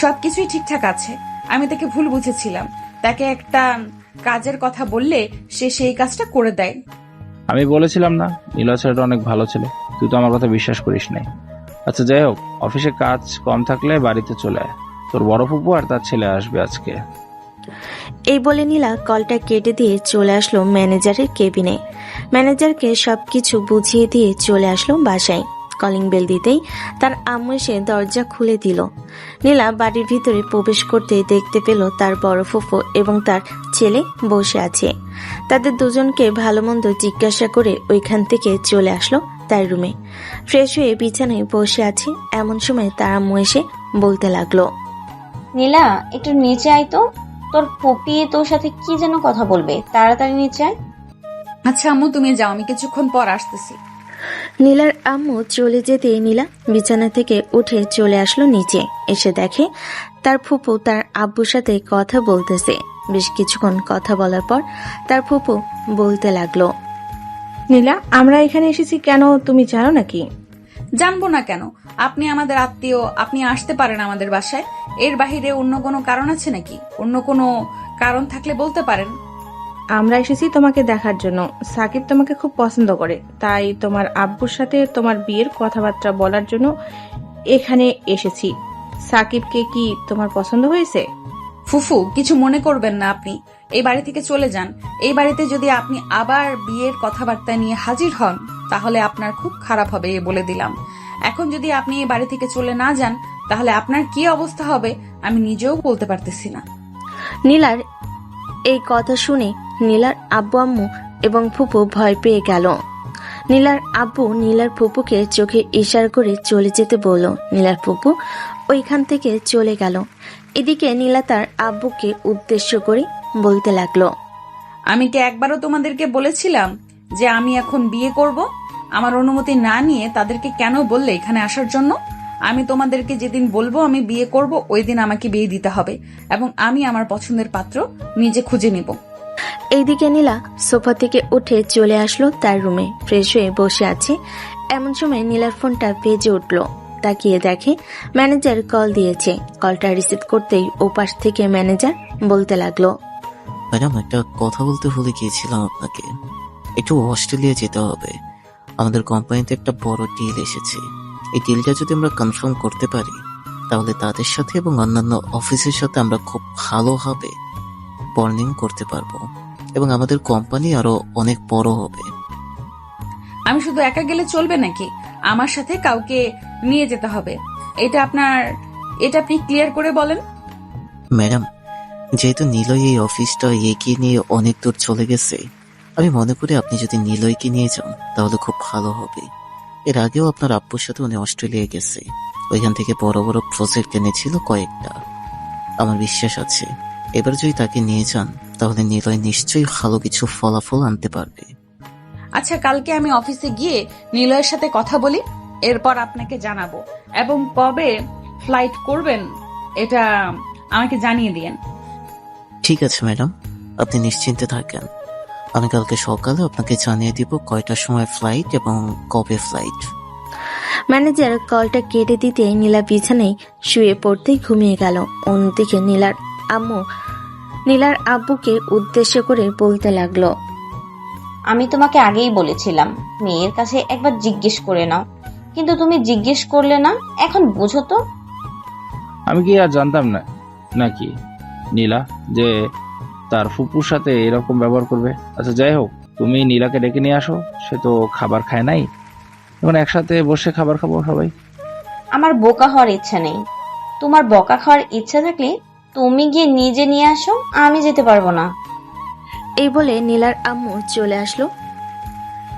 সবকিছুই ঠিকঠাক আছে। আমি তাকে ভুল বুঝেছিলাম। তাকে একটা কাজের কথা বললে সে সেই কাজটা করে দেয়। আমি বলেছিলাম না নিলয় ছেলেটা অনেক ভালো ছেলে, তুই তো আমার কথা বিশ্বাস করিস নাই। আচ্ছা যাই হোক, অফিসে কাজ কম থাকলে বাড়িতে চলে আয়, তোর বড় ফুপু আর তার ছেলে আসবে আজকে। এই বলে নীলা কলটা কেটে দিয়ে চলে আসলো ম্যানেজারের কেবিনে। ম্যানেজারকে সবকিছু বুঝিয়ে দিয়ে চলে আসলো বাসায়। কলিং বেল দিতেই তার আম্মু এসে দরজা খুলে দিল। নীলা বাড়ির ভিতরে প্রবেশ করতে দেখতে পেল তার বড় ফুফু এবং তার ছেলে বসে আছে। তাদের দুজনকে ভালো মন্দ জিজ্ঞাসা করে ওইখান থেকে চলে আসলো তার রুমে। ফ্রেশ হয়ে বিছানায় বসে আছে। এমন সময় তার আম্মু এসে বলতে লাগলো, নীলা একটু নিচে আয় তো, তোর পপি তোর সাথে কি যেন কথা বলবে, তাড়াতাড়ি নিচে আয়। আচ্ছা আম্মু, তুমি যাও, আমি কিছুক্ষণ পর আসতেছি। নীলার আম্মু চলে যেতে নীলা বিছানা থেকে উঠে চলে আসলো নিচে। এসে দেখে তার ফুপু তার আব্বুর সাথে কথা বলতেছে। বেশ কিছুক্ষণ কথা বলার পর তার ফুপু বলতে লাগলো, নীলা, আমরা এখানে এসেছি কেন তুমি জানো নাকি? জানবো না কেন? আপনি আমাদের আত্মীয়, আপনি আসতে পারেন আমাদের বাসায়। এর বাহিরে অন্য কোনো কারণ আছে নাকি? অন্য কোনো কারণ থাকলে বলতে পারেন। আমরা এসেছি তোমাকে দেখার জন্য। সাকিব তোমাকে খুব পছন্দ করে, তাই তোমার আব্বুর সাথে তোমার বিয়ের কথাবার্তা বলার জন্য এখানে এসেছি। সাকিবকে কি তোমার পছন্দ হয়েছে? ফুফু, কিছু মনে করবেন না, আপনি এই বাড়ি থেকে চলে যান। এই বাড়িতে যদি আপনি আবার বিয়ের কথাবার্তা নিয়ে হাজির হন তাহলে আপনার খুব খারাপ হবে, এ বলে দিলাম। এখন যদি আপনি এই বাড়ি থেকে চলে না যান তাহলে আপনার কি অবস্থা হবে আমি নিজেও বলতে পারতেছি না। নীলার এই কথা শুনে নীলার আব্বু আম্মু এবং ফুপু ভয় পেয়ে গেল। নীলার আব্বু নীলার ফুপুকে চোখে ইশারা করে চলে যেতে বলল। নীলার ফুপু ওইখান থেকে চলে গেল। এদিকে নীলা তার আব্বুকে উদ্দেশ্য করে বলতে লাগলো, আমি কি একবারও তোমাদেরকে বলেছিলাম যে আমি এখন বিয়ে করব? আমার অনুমতি না নিয়ে তাদেরকে কেন বললে এখানে আসার জন্য? আমি তোমাদেরকে যেদিন বলবো আমি বিয়ে করব ওই দিন আমাকে বিয়ে দিতে হবে এবং আমি আমার পছন্দের পাত্র নিজে খুঁজে নিব। এইদিকে নীলা সোফা থেকে উঠে চলে আসলো তার রুমে। ফ্রেশ হয়ে বসে আছে। এমন সময় নীলার ফোনটা বেজে উঠলো। তাকিয়ে দেখে ম্যানেজার কল দিয়েছে। কলটা রিসিভ করতেই ওপাশ থেকে ম্যানেজার বলতে লাগলো, ম্যাডাম একটা কথা বলতে ভুলে গিয়েছিলাম আপনাকে। একটু অস্ট্রেলিয়া যেতে হবে, আমাদের কোম্পানিতে একটা বড় ডিল এসেছে। এই ডিলটা যদি আমরা কনফার্ম করতে পারি তাহলে তাদের সাথে এবং অন্যান্য অফিসের সাথে আমরা খুব ভালোভাবে বর্নিং করতে পারবো এবং আমাদের কোম্পানি আরো অনেক বড় হবে। আমি শুধু একা গেলে চলবে নাকি? আমার সাথে কাউকে নিয়ে যেতে হবে। এটা আপনি ক্লিয়ার করে বলেন। ম্যাডাম, যেহেতু নিলয় এই ওফিসটা এগিয়ে নিয়ে অনেক দূর চলে গেছে, আমি মনে করি আপনি যদি নিলয়কে নিয়ে যান তাহলে খুব ভালো হবে। এর আগেও আপনার আব্বুর সাথে উনি অস্ট্রেলিয়া গেছে, ওইখান থেকে বড় বড় প্রজেক্ট এনেছিল কয়েকটা। আমার বিশ্বাস আছে এবার যদি তাকে নিয়ে যান তাহলে নিলয় নিশ্চয়ই ভালো কিছু ফলাফল আনতে পারবে। আচ্ছা, কালকে আমি অফিসে গিয়ে নিলয়ের সাথে কথা বলি, এরপর আপনাকে জানাবো এবং কবে ফ্লাইট করবেন এটা আমাকে জানিয়ে দিয়েন। ঠিক আছে ম্যাডাম, আপনি নিশ্চিন্তে থাকেন। আমি কালকে সকালে আপনাকে জানিয়ে দিব কয়টার সময় ফ্লাইট এবং কবে ফ্লাইট। ম্যানেজার কলটা কেটে দিতে নীলা বিছানায় শুয়ে পড়তেই ঘুমিয়ে গেল। অন্যদিকে নীলার আব্বুকে উদ্দেশ্য করে বলতে লাগলো, আমি তোমাকে আগেই বলেছিলাম মেয়ের কাছে একবার জিজ্ঞেস করে নাও, কিন্তু তুমি জিজ্ঞেস করলে না। এখন বুঝো তো। আমি কি আর জানতাম না নাকি নীলা যে তার ফুপুর সাথে এরকম ব্যবহার করবে? আচ্ছা যাই হোক, তুমি নীলাকে ডেকে নিয়ে আসো। সে তো খাবার খায় নাই, এখন একসাথে বসে খাবার খাবো সবাই। আমার বোকা হওয়ার ইচ্ছা নেই। তোমার বকা খাওয়ার ইচ্ছা থাকলে তুমি গিয়ে নিজে নিয়ে আসো, আমি যেতে পারবো না। এই বলে নীলার আম্মু চলে আসলো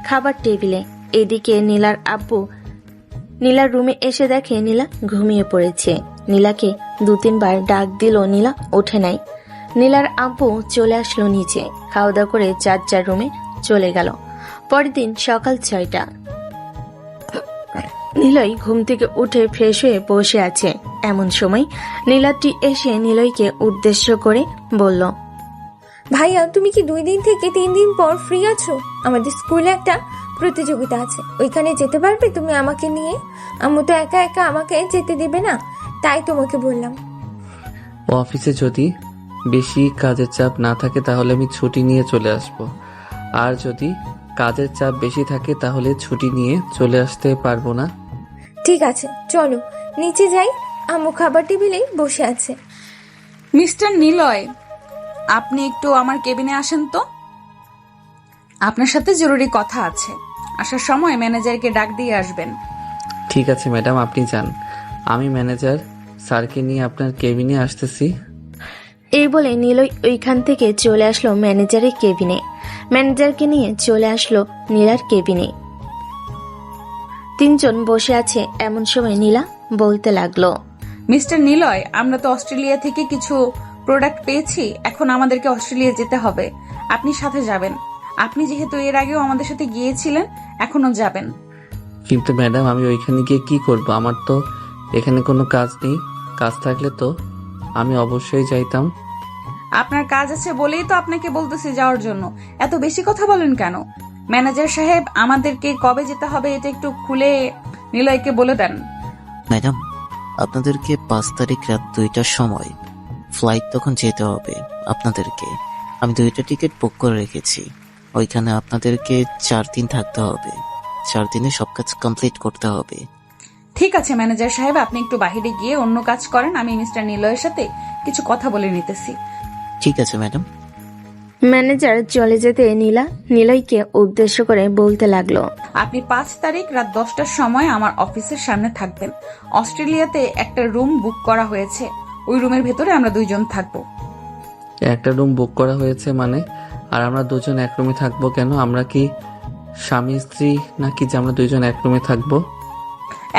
খাবার টেবিলে। এদিকে নীলার আব্বু নীলার রুমে এসে দেখে নীলা ঘুমিয়ে পড়েছে। নীলাকে 2-3 বার ডাক দিল, নীলা ওঠে নাই। নীলার আব্বু চলে আসলো নিচে, খাওয়া দাওয়া করে যার রুমে চলে গেল। পরের দিন সকাল 6টা। নীলয় ঘুম থেকে উঠে ফ্রেশ হয়ে বসে আছে। এমন সময় নীলাটি এসে নীলয়কে উদ্দেশ্য করে বলল, ভাইয়া তুমি কি 2 দিন থেকে 3 দিন পর ফ্রি আছো? আমাদের স্কুলে একটা প্রতিযোগিতা আছে, ওইখানে যেতে পারবে তুমি আমাকে নিয়ে? আম্মু তো একা একা আমাকে যেতে দেবে না, তাই তোমাকে বললাম। অফিসে যদি বেশি কাজের চাপ না থাকে তাহলে আমি ছুটি নিয়ে চলে আসব, আর যদি কাজের চাপ বেশি থাকে তাহলে ছুটি নিয়ে চলে আসতে পারবো না। ঠিক আছে চলো নিচে যাই, আম্মু খাবার টেবিলেই বসে আছে। মিস্টার নিলয়, আপনি একটু আমার কেবিনে আসেন তো, আপনার সাথে জরুরি কথা আছে। আসার সময় ম্যানেজারকে ডাক দিয়ে আসবেন। ঠিক আছে ম্যাডাম, আপনি যান, আমি ম্যানেজার স্যারকে নিয়ে আপনার কেবিনে আসতেছি। এই বলে নীলয় ওইখান থেকে চলে আসলো ম্যানেজারের কেবিনে। ম্যানেজারকে নিয়ে চলে আসলো নীলার কেবিনে। 3 জন বসে আছে। এমন সময় নীলা বলতে লাগলো, মিস্টার নিলয়, আমরা তো অস্ট্রেলিয়া থেকে কিছু প্রোডাক্ট পেয়েছি, এখন আমাদেরকে অস্ট্রেলিয়া যেতে হবে। আপনি সাথে যাবেন। আপনি যেহেতু এর আগেও আমাদের সাথে গিয়েছিলেন, এখনো যাবেন। কিন্তু ম্যাডাম আমি ওইখানে গিয়ে কি করব? আমার তো এখানে কোনো কাজ নেই। কাজ থাকলে তো আমি অবশ্যই যাইতাম। আপনার কাজ আছে বলেই তো আপনাকে বলতেছি যাওয়ার জন্য। এত বেশি কথা বলেন কেন? ম্যানেজার সাহেব আমাদেরকে কবে যেতে হবে এটা একটু খুলে নিলয়কে বলে দেন। ম্যাডাম, আপনাদেরকে 5 তারিখ রাত 2টার সময় ফ্লাইট, তখন যেতে হবে আপনাদেরকে। আমি 2টা টিকিট বুক করে রেখেছি। ওইখানে আপনাদেরকে 4 দিন থাকতে হবে। 4 দিনে সব কাজ কমপ্লিট করতে হবে। ঠিক আছে ম্যানেজার সাহেব, আপনি একটু বাইরে গিয়ে অন্য কাজ করেন, আমি মিস্টার নিলয়ের সাথে কিছু কথা বলে নিতেছি। ঠিক আছে ম্যাডাম। ম্যানেজার চলে যেতে নীলা নীলয়কে উদ্দেশ্য করে বলতে লাগলো, আপনি 5 তারিখ রাত 10টার সময় আমার অফিসের সামনে থাকবেন। অস্ট্রেলিয়াতে একটা রুম বুক করা হয়েছে, ওই রুমের ভেতরে আমরা 2 জন থাকবো। একটা রুম বুক করা হয়েছে মানে? আর আমরা 2 জন এক রুমে থাকবো কেন? আমরা কি স্বামী স্ত্রী নাকি যে আমরা 2 জন এক রুমে থাকবো?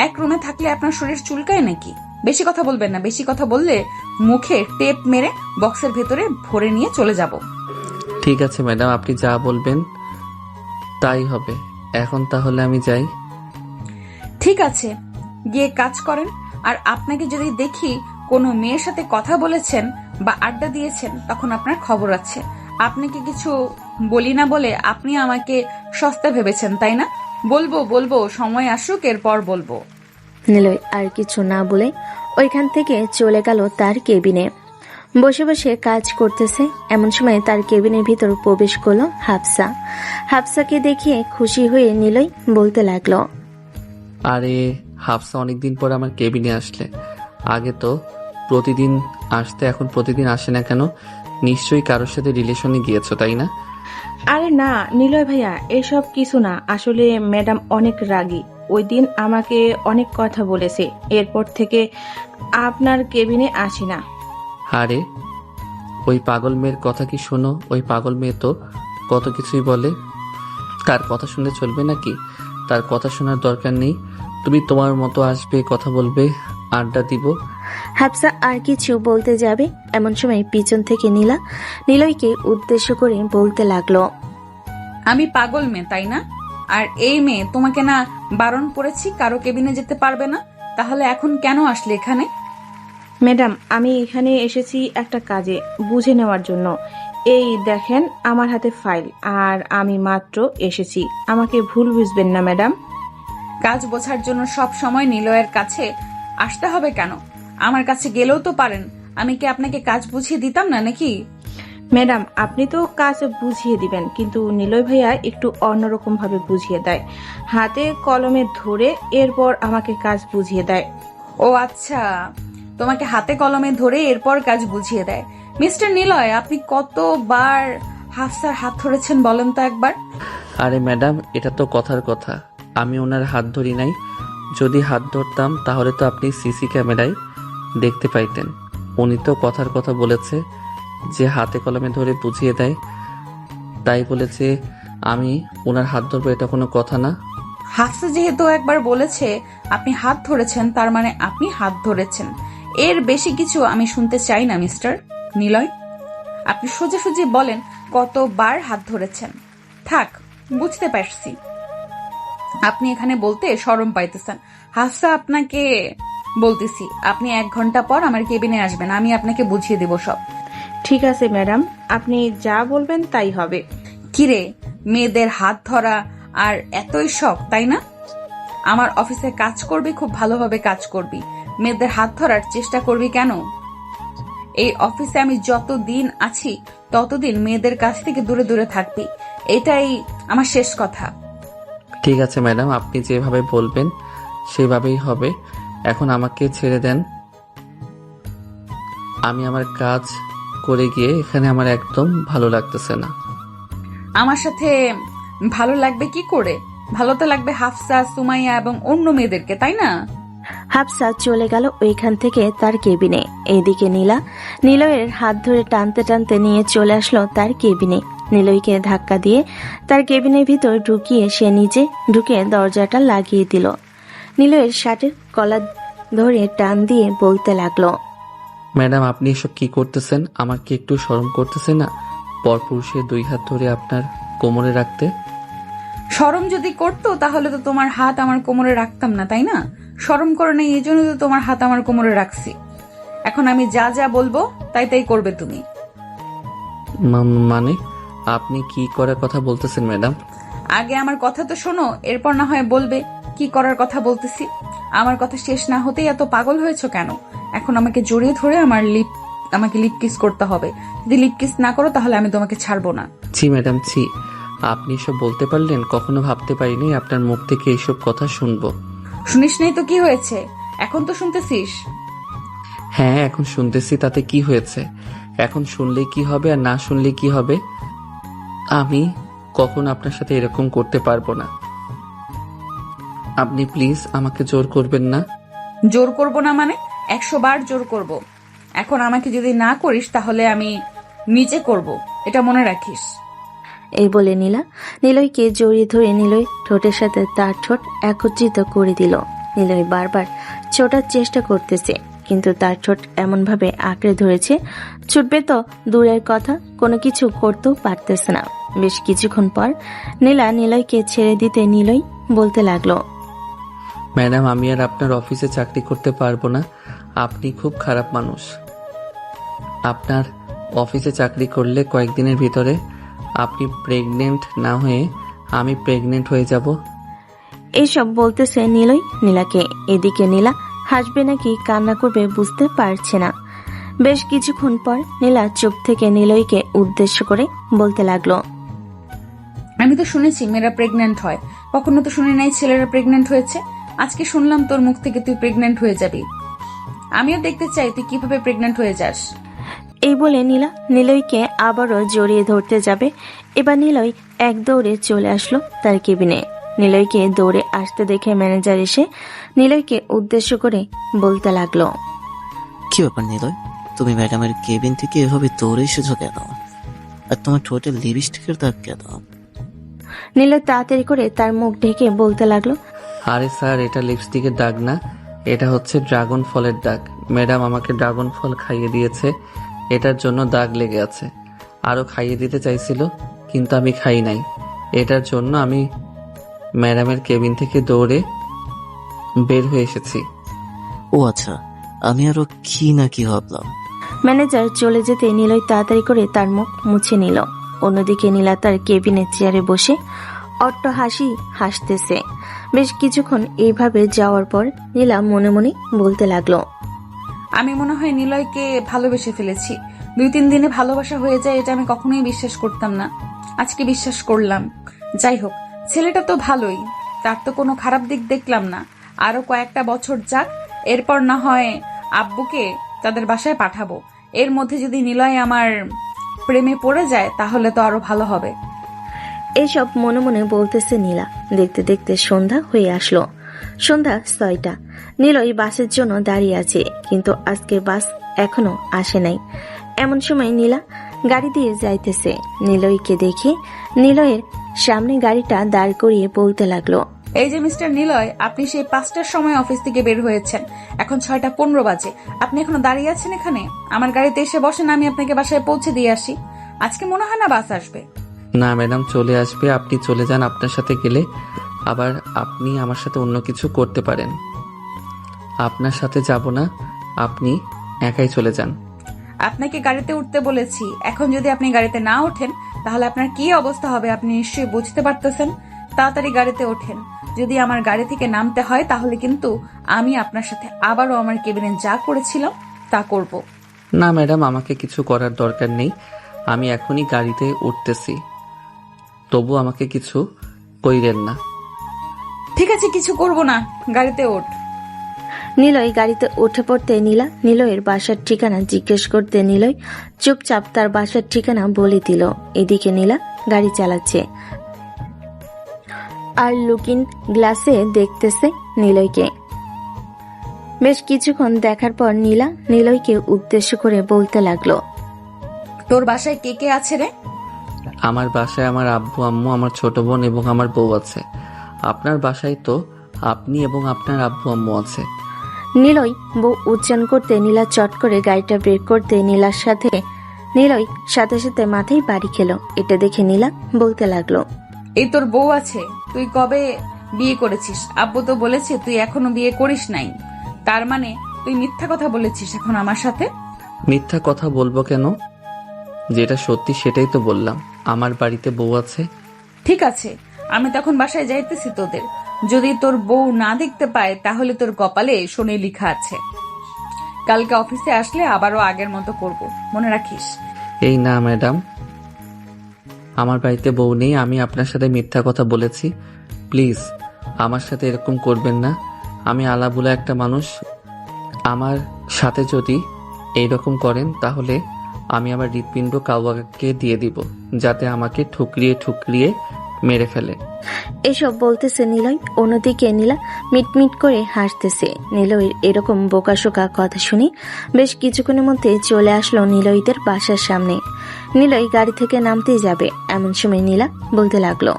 এক রুমে থাকলে আপনার শরীর চুলকায় নাকি? বেশি কথা বলবেন না, বেশি কথা বললে মুখে টেপ মেরে বক্সের ভেতরে ভরে নিয়ে চলে যাব। ঠিক আছে ম্যাডাম, আপনি যা বলবেন তাই হবে। এখন তাহলে আমি যাই। ঠিক আছে, গিয়ে কাজ করেন। আর আপনাকে যদি দেখি কোনো মেয়ের সাথে কথা বলেছেন বা আড্ডা দিয়েছেন, তখন আপনার খবর আছে। আপনাকে কিছু বলি না বলে আপনি আমাকে সস্তা ভেবেছেন, তাই না? বলবো, সময় আসুক, এরপর বলবো। নীলয় আর কিছু না বলে ওইখান থেকে চলে গেল তার কেবিনে। বসে বসে কাজ করতেছে। এমন সময় তার কেবিনের ভিতর প্রবেশ করলো হাফসা। হাফসাকে দেখে খুশি হয়ে নীলয় বলতে লাগলো, আরে হাফসা অনেকদিন পর আমার কেবিনে আসলে। আগে তো প্রতিদিন আসতে, এখন প্রতিদিন আসে না কেন? নিশ্চয়ই কারোর সাথে রিলেশনে গিয়েছো, তাই না? আরে না নিলয় ভাইয়া, এসব কিছু না। আসলে ম্যাডাম অনেক রাগী, ওই দিন আমাকে অনেক কথা বলেছে, এরপর থেকে আপনার কেবিনে আসি না। আরে ওই পাগল মেয়ের কথা কি শোনো? ওই পাগল মেয়ে তো কত কিছুই বলে। তার কথা শুনলে চলবে নাকি? তার কথা শোনার দরকার নেই। তুমি তোমার মতো আসবে, কথা বলবে, আড্ডা দিব। হাফসা আর কিছু বলতে যাবে, এমন সময় পিছন থেকে নীলা নীলয়কে উদ্দেশ্য করে বলতে লাগলো, আমি পাগল মেয়ে, তাই না? আর এই মেয়ে তোমাকে না বারণ করেছি কারো কেবিনে যেতে পারবে না, তাহলে এখন কেন আসলে এখানে? ম্যাডাম, আমি এখানে এসেছি একটা কাজে বুঝে নেওয়ার জন্য। এই দেখেন আমার হাতে ফাইল, আর আমি মাত্র এসেছি, আমাকে ভুল বুঝবেন না ম্যাডাম। কাজ বোঝার জন্য সব সময় নিলয়ের কাছে আসতে হবে কেন? আমার কাছে গেলেও তো পারেন। আমি কি আপনাকে কাজ বুঝিয়ে দিতাম না নাকি? ম্যাডাম, আপনি তো কাজ বুঝিয়ে দিবেন, কিন্তু নিলয় ভাইয়া একটু অন্যরকম ভাবে বুঝিয়ে দেয়। হাতে কলমে ধরে এরপর আমাকে কাজ বুঝিয়ে দেয়। ও আচ্ছা, তোমাকে হাতে কলমে ধরে এরপর কাজ বুঝিয়ে দেয়। মিস্টার নিলয়, আপনি কতবার হাফসার হাত ধরেছেন বলেন তো একবার? আরে ম্যাডাম, এটা তো কথার কথা। আমি ওনার হাত ধরি নাই। যদি হাত ধরতাম তাহলে তো আপনি সিসি ক্যামেরায় দেখতে পাইতেন। উনি তো কথার কথা বলেছে যে হাতে কলমে ধরে বুঝিয়ে দেয়, তাই বলেছে আমি ওনার হাত ধরবো, এটা কোনো কথা না। হাফসা যেহেতু একবার বলেছে আপনি হাত ধরেছেন, তার মানে আপনি হাত ধরেছেন। এর বেশি কিছু আমি শুনতে চাই না মিস্টার নিলয়। আপনি সোজাসুজি বলেন কতবার হাত ধরেছেন। থাক, বুঝতে পারছি আপনি এখানে বলতে শরম পাইতেছেন। হাফসা আপনাকে বলতেছি, আপনি 1 ঘন্টা পর আমার কেবিনে আসবেন, আমি আপনাকে বুঝিয়ে দেব সব। ঠিক আছে ম্যাডাম, আপনি যা বলবেন তাই হবে। কিরে, মেয়েদের হাত ধরা আর এতই শখ, তাই না? আমার অফিসে কাজ করবি, খুব ভালোভাবে কাজ করবি, মেয়েদের হাত ধরার চেষ্টা করবি কেন? এই অফিসে আমি যতদিন আছি ততদিন মেয়েদের কাছ থেকে দূরে দূরে থাকবি, এটাই আমার শেষ কথা। ঠিক আছে ম্যাডাম, আপনি যেভাবে বলবেন সেভাবেই হবে। এখন আমাকে ছেড়ে দেন। আমি আমার কাজ করে গিয়ে এখানে আমার একদম ভালো লাগতেছে না। আমার সাথে ভালো লাগবে কি করে? ভালো তো লাগবে হাফসা, সুমাইয়া এবং অন্য মেয়েদেরকে, তাই না? হাফসা চলে গেল ওইখান থেকে তার কেবিনে। এইদিকে নীলা নিলয়ের হাত ধরে টানতে টানতে নিয়ে চলে আসলো তার কেবিনে। নিলয়কে ধাক্কা দিয়ে তার কেবিনের ভিতর ঢুকিয়ে সে নিজে ঢুকে দরজাটা লাগিয়ে দিল। নিলয়ের শার্টের কলার ধরে টান দিয়ে বলতে লাগলো, ম্যাডাম, আপনি এসব কি করতেছেন? আমার কি একটু শরম করতেছে না পরপুরুষের 2 হাত ধরে আপনার কোমরে রাখতে? শরম যদি করতো তাহলে তো তোমার হাত আমার কোমরে রাখতাম না, তাই না? শরম করে নেই, এই জন্য তো তোমার হাত আমার কোমরে রাখছি। এখন আমি যা যা বলবো তাই তাই করবে তুমি। মানে আপনি কি করার কথা বলতেছেন ম্যাডাম? আগে আমার কথা তো শোনো, এরপর না হয় বলবে কি করার কথা বলতেছি। আমার কথা শেষ না হতেই এত পাগল হয়েছো কেন? এখন আমাকে জড়িয়ে ধরে আমাকে লিপ কিস করতে হবে। যদি লিপ কিস না করো তাহলে আমি তোমাকে ছাড়বো না। ছি ম্যাডাম, ছি। আপনি এসব বলতে পারলেন? কখনো ভাবতে পারিনি আপনার মুখ থেকে এইসব কথা শুনবো। শুনিস নাই তো কি হয়েছে? এখন তো শুনতেছিস। হ্যাঁ, এখন শুনতেছি, তাতে কি হয়েছে? এখন শুনলে কি হবে আর না শুনলে কি হবে? আমি কখন আপনার সাথে এরকম করতে পারবো না। আপনি প্লিজ আমাকে জোর করবেন না। জোর করব না মানে? 100 বার জোর করব। এখন আমাকে যদি না করিস তাহলে আমি নিজে করব, এটা মনে রাখিস। এই বলে নীলা নিলয়কে জড়িয়ে ধরে নিলয় ঠোঁটের সাথে তার ঠোঁট একত্রিত করে দিল। নিলয় বারবার ছোটার চেষ্টা করতেছে, কিন্তু তার ঠোঁট এমনভাবে আঁকড়ে ধরেছে, ছুটবে তো দূরের কথা, কোনো কিছু করতেও পারতেছে না। বেশ কিছুক্ষণ পর নীলা নিলয়কে ছেড়ে দিতে নিলয় বলতে লাগলো, ম্যাডাম, আমি আর আপনার অফিসে চাকরি করতে পারবো না। আপনি খুব খারাপ মানুষ। আপনার অফিসে চাকরি করলে কয়েকদিনের ভিতরে আপনি প্রেগনেন্ট না হয়ে আমি প্রেগনেন্ট হয়ে যাব। এইসব বলতেছে নিলয় নীলাকে। এদিকে নীলা হাসবে নাকি কান্না করবে বুঝতে পারছে না। বেশ কিছুক্ষণ পর নীলা চুপ থেকে নিলয়কে উদ্দেশ্য করে বলতে লাগলো, আমি তো শুনেছি মেয়েরা প্রেগনেন্ট হয়, কখনো তো শুনি নাই ছেলেরা প্রেগনেন্ট হয়েছে। আজকে শুনলাম তোর মুখ থেকে তুই প্রেগনেন্ট হয়ে যাবি। আমিও দেখতে চাই তুই কিভাবে প্রেগনেন্ট হয়ে যাস। এই বলে নীলা নিলয়কে আবারও জড়িয়ে ধরতে যাবে। এবার নিলয় এক দৌড়ে চলে আসলো তার কেবিনে। নিলয়কে দৌড়ে আসতে দেখে ম্যানেজার এসে নিলয়কে উদ্দেশ্য করে বলতে লাগলো, কি ব্যাপার নিলয়, তুমি ম্যাডামের কেবিন থেকে এভাবে দৌড়ে এসেছো কেন? আর তোমার ঠোঁটে লিপস্টিকের দাগ কেন? নিলয় তাড়াতাড়ি করে তার মুখ ঢেকে বলতে লাগলো, আরে স্যার, এটা লিপস্টিকের দাগ না, এটা হচ্ছে ড্রাগন ফলের দাগ। ম্যাডাম আমাকে ড্রাগন ফল খাইয়ে দিয়েছে, এটার জন্য দাগ লেগে আছে। আরো খাইয়ে দিতে চাইছিল কিন্তু আমি খাই নাই। এটার জন্য আমি ম্যাডামের কেবিন থেকে দৌড়ে বের হয়ে এসেছি। ও আচ্ছা, আমি আরো কি না কি ভাবলাম। ম্যানেজার চলে যেতে নিলয় তাড়াতাড়ি করে তার মুখ মুছে নিল। অন্যদিকে নীলা তার কেবিনের চেয়ারে বসে অট্ট হাসি হাসতেছে। বেশ কিছুক্ষণ এইভাবে যাওয়ার পর নীলা মনে মনে বলতে লাগলো, আমি মনে হয় নিলয়কে ভালোবেসে ফেলেছি। 2-3 দিনে ভালোবাসা হয়ে যায় এটা আমি কখনোই বিশ্বাস করতাম না, আজকে বিশ্বাস করলাম। যাই হোক, ছেলেটা তো ভালোই, তার তো কোনো খারাপ দিক দেখলাম না। আরো কয়েকটা বছর যাক, এরপর না হয় আব্বুকে তাদের বাসায় পাঠাবো। এর মধ্যে যদি নিলয় আমার প্রেমে পড়ে যায় তাহলে তো আরো ভালো হবে। এইসব মনে মনে বলতেছে নীলা। দেখতে দেখতে সন্ধ্যা হয়ে আসলো। সন্ধ্যা 6টা। নিলয় বাসের জন্য দাঁড়িয়ে আছে, কিন্তু আজকে বাস এখনো আসে নাই। এমন সময় নীলা গাড়ি দিয়ে যাইতেছে। নিলয়কে দেখে নিলয়ের সামনে গাড়িটা দাঁড় করিয়ে বলতে লাগলো, এই যে মিস্টার নিলয়, আপনি সেই 5টার সময় অফিস থেকে বের হয়েছেন, এখন 6:15 বাজে। আপনি এখনো দাঁড়িয়ে আছেন এখানে? আমার গাড়িতে এসে বসেন, আমি আপনাকে বাসায় পৌঁছে দিয়ে আসি। আজকে মনে হয় না বাস আসবে। না ম্যাডাম, চলে আসবে। আপনি চলে যান, আপনার সাথে গেলে আবার আপনি আমার সাথে অন্য কিছু করতে পারেন। আপনার সাথে যাব না, আপনি একাই চলে যান। আপনাকে গাড়িতে উঠতে বলেছি, এখন যদি আপনি গাড়িতে না ওঠেন তাহলে আপনার কি অবস্থা হবে আপনি নিশ্চয়ই বুঝতে পারতেছেন। তাড়াতাড়ি গাড়িতে ওঠেন। যদি আমার গাড়ি থেকে নামতে হয় তাহলে কিন্তু আমি আপনার সাথে আবারও আমার কেবিনে যা করেছিলাম তা করব। না ম্যাডাম, আমাকে কিছু করার দরকার নেই, আমি এখনই গাড়িতে উঠতেছি। তবু আমাকে কিছু কইরেন না। ঠিক আছে, কিছু করব না, গাড়িতে ওঠ। নিলয় গাড়িতে উঠে পড়তে নীলা নিলয়ের বাসার ঠিকানা জিজ্ঞেস করতে নিলয় চুপচাপ তার বাসার ঠিকানা বলে দিল। এদিকে নীলা গাড়ি চালাচ্ছে আর লুকিং গ্লাসে দেখতেছে নিলয়কে। বেশ কিছুক্ষণ দেখার পর নীলা নিলয়কে উদ্দেশ্য করে বলতে লাগলো, তোর বাসায় কে কে আছে রে? আমার বাসায় আমার আব্বু আম্মু, আমার ছোট বোন এবং আমার বউ আছে। আপনার বাসায় তো আপনি এবং আপনার আব্বু আম্মু আছে। নিলয় বউ উচ্চারণ করতে নীলা চট করে গাড়িটা ব্রেক করতে নিলয় সাথে সাথে মাথায় বাড়ি খেলো। এটা দেখে নীলা বলতে লাগলো, এই তোর বউ আছে? তুই কবে বিয়ে করেছিস? আব্বু তো বলেছে তুই এখনো বিয়ে করিস নাই, তার মানে তুই মিথ্যা কথা বলেছিস এখন আমার সাথে। মিথ্যা কথা বলবো কেন? যেটা সত্যি সেটাই তো বললাম। আমার বাড়িতে বউ আছে। ঠিক আছে, আমি তখন বাসায় যাইতেছি তোদের। যদি তোর বউ না দেখতে পায় তাহলে তোর কপালে শনি লেখা আছে। কালকে অফিসে আসলে আবারও আগের মতো করব, মনে রাখিস। এই না ম্যাডাম, আমার বাড়িতে বউ নেই, আমি আপনার সাথে মিথ্যা কথা বলেছি। প্লিজ আমার সাথে এরকম করবেন না। আমি আলাবুলা একটা মানুষ। আমার সাথে যদি এইরকম করেন তাহলে আমি আমার হৃৎপিণ্ড কাউকে দিয়ে দিব, যাতে আমাকে ঠুকরিয়ে ঠুকরিয়ে মেরে ফেলে। এসব বলতেছে নিলয়। অন্যদিকে নীলা মিটমিট করে হাসতেছে। নিলয়ের এরকম বোকাশোকা কথা শুনে বেশ কিছুক্ষণের মধ্যে চলে আসলো নিলয়দের বাসার সামনে। নিলয় গাড়ি থেকে নামতেই যাবে, এমন সময় নীলা বলতে লাগলো,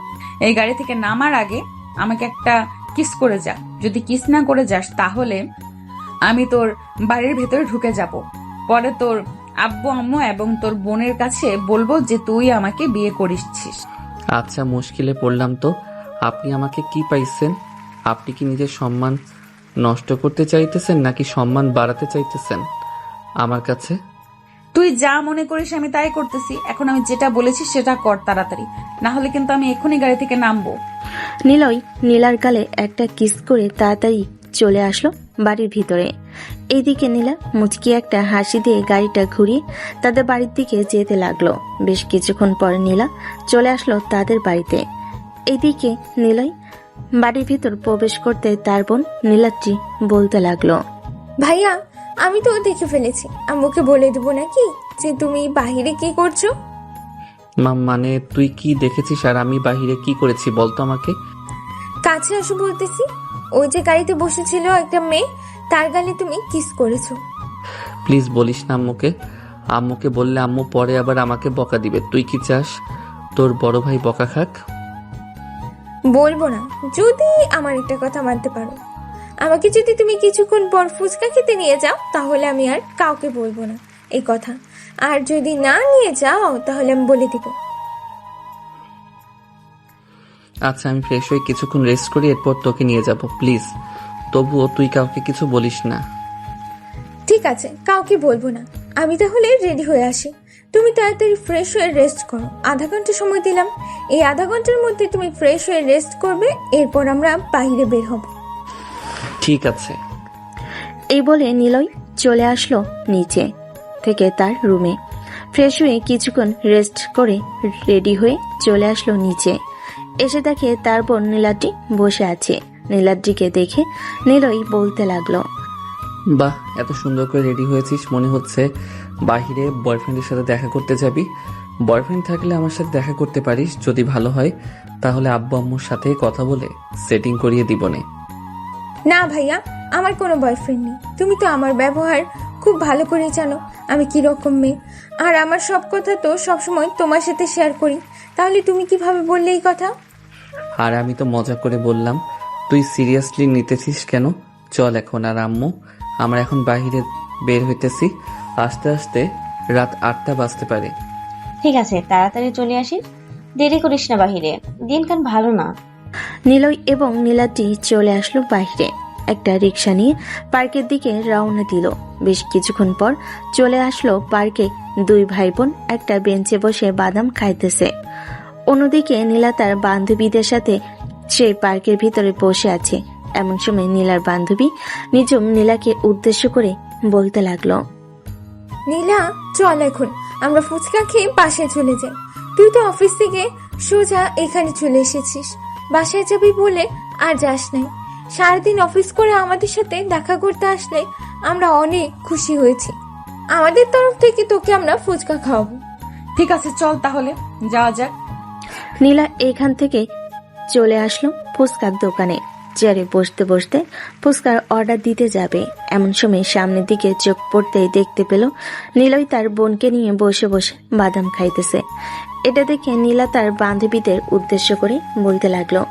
এই গাড়ি থেকে নামার আগে আমাকে একটা কিস করে যা। যদি কিস না করে যাস তাহলে আমি তোর বাড়ির ভেতরে ঢুকে যাব। পরে তোর আব্বু আম্মু এবং তোর বোনের কাছে বলবো যে তুই আমাকে বিয়ে করিসছিস। আচ্ছা, মুশকিলে পড়লাম তো। আপনি আমাকে কি পাইছেন? আপনি কি নিজের সম্মান নষ্ট করতে চাইতেছেন নাকি সম্মান বাড়াতে চাইতেছেন আমার কাছে? তুই যা মনে করিস আমি তাই করতেছি। এখন আমি যেটা বলেছি সেটা কর তাড়াতাড়ি, না হলে কিন্তু আমি এখনই গাড়ি থেকে নামবো। নিলয় নীলার গালে একটা কিস করে তাড়াতাড়ি চলে আসলো বাড়ির ভিতরে। এইদিকে নীলা মুচকি একটা হাসি দিয়ে গাড়িটা ঘুরিয়ে তাদের বাড়ির দিকে যেতে লাগলো। বেশ কিছুক্ষণ পরে নীলা চলে আসলো তাদের বাড়িতে। এইদিকে নিলয় বাড়ির ভিতর প্রবেশ করতে তার বোন নীলাদ্রি বলতে লাগলো, ভাইয়া, আমি তো দেখে ফেলেছি। আম্মুকে বলে দেবো নাকি যে তুমি বাহিরে কি করছো? মানে তুই কি দেখেছিস আর আমি বাহিরে কি করেছি বলতো আমাকে? কাছে আসো বলতেছি। ওই যে গাড়িতে বসেছিল একটা মেয়ে, তার গালে তুমি কিস করেছো। প্লিজ বলিস না আম্মুকে। আম্মুকে বললে আম্মু পরে আবার আমাকে বকা দিবে। তুই কি চাস তোর বড় ভাই বকা খাক? বলবো না যদি আমার একটা কথা মানতে পারো। আমাকে যদি তুমি কিছুক্ষণ পর ফুচকা খেতে নিয়ে যাও তাহলে আমি আর কাউকে বলবো না এই কথা। আর যদি না নিয়ে যাও তাহলে আমি বলে দিব। আচ্ছা, আমি ফ্রেশ হয়ে কিছুক্ষণ রেস্ট করি, এরপর তোকে নিয়ে যাব। প্লিজ তবুও তুই কাউকে কিছু বলিস না। ঠিক আছে, কাউকে বলবো না। আমি তাহলে রেডি হয়ে আসি। তুমি তাড়াতাড়ি ফ্রেশ হয়ে রেস্ট করো। আধা ঘন্টা সময় দিলাম, এই আধা ঘন্টার মধ্যে তুমি ফ্রেশ হয়ে রেস্ট করবে, এরপর আমরা বাইরে বের হব। ঠিক আছে। এই বলে নিলয় চলে আসলো নিচে থেকে তার রুমে। ফ্রেশ হয়ে কিছুক্ষণ রেস্ট করে রেডি হয়ে চলে আসলো নিচে। এসে দেখে তার বোন নীলাদ্রি বসে আছে। নীলাদ্রিকে দেখে নিলয় বলতে লাগলো, বাহ, এত সুন্দর করে রেডি হয়েছিস, মনে হচ্ছে বাহিরে বয়ফ্রেন্ডের সাথে দেখা করতে যাবি। বয়ফ্রেন্ড থাকলে আমার সাথে দেখা করতে পারিস, যদি ভালো হয় তাহলে আব্বু আম্মুর সাথে কথা বলে সেটিং করিয়ে দিবনে। না ভাইয়া, আমার কোনো বয়ফ্রেন্ড নেই। তুমি তো আমার ব্যবহার খুব ভালো করে জানো আমি কি রকম মেয়ে, আর আমার সব কথা তো সবসময় তোমার সাথে শেয়ার করি। তাহলে তুমি কিভাবে বললে এই কথা? আর আমি তো মজা করে বললাম, তুই সিরিয়াসলি নিতেছিস কেন? চল এখন। আর আম্মু, আমরা এখন বাহিরে বের হইতেছি, আস্তে আস্তে রাত 8টা বাজতে পারে। ঠিক আছে, তাড়াতাড়ি চলে আসিস, দেরি করিস না, বাহিরে দিনকাল ভালো না। নিলয় এবং নীলাদ্রি চলে আসলো বাইরে। একটা রিক্সা নিয়ে পার্কের দিকে রওনা দিল। বেশ কিছুক্ষণ পর চলে আসলো পার্কে। দুই ভাই বোন একটা বেঞ্চে বসে বাদাম খাইতেছে। অন্যদিকে নীলা তার বান্ধবীদের সাথে সেই পার্কের ভিতরে বসে আছে। এমন সময় নীলার বান্ধবী নিজম নীলাকে উদ্দেশ্য করে বলতে লাগলো, নীলা, চল এখন আমরা ফুচকা খেয়ে বাসায় চলে যাই। তুই তো অফিস থেকে সোজা এখানে চলে এসেছিস, বাসায় যাবি বলে আর যাস নাই। সারাদিন অফিস করে আমাদের সাথে দেখা করতে আসলে আমরা অনেক খুশি হয়েছি। আমাদের তরফ থেকে তোকে আমরা ফুচকা খাওয়াবো। ঠিক আছে, চল তাহলে যাওয়া যাক। নীলা এখান থেকে চলে আসলো ফুচকার দোকানে। চেয়ারে বসতে বসতে ফুচকার অর্ডার দিতে যাবে, এমন সময় সামনের দিকে চোখ পড়তেই দেখতে পেল নীলই তার বোনকে নিয়ে বসে বসে বাদাম খাইতেছে। এটা দেখে নীলা তার বান্ধবীদের উদ্দেশ্য করে বলতে লাগলো,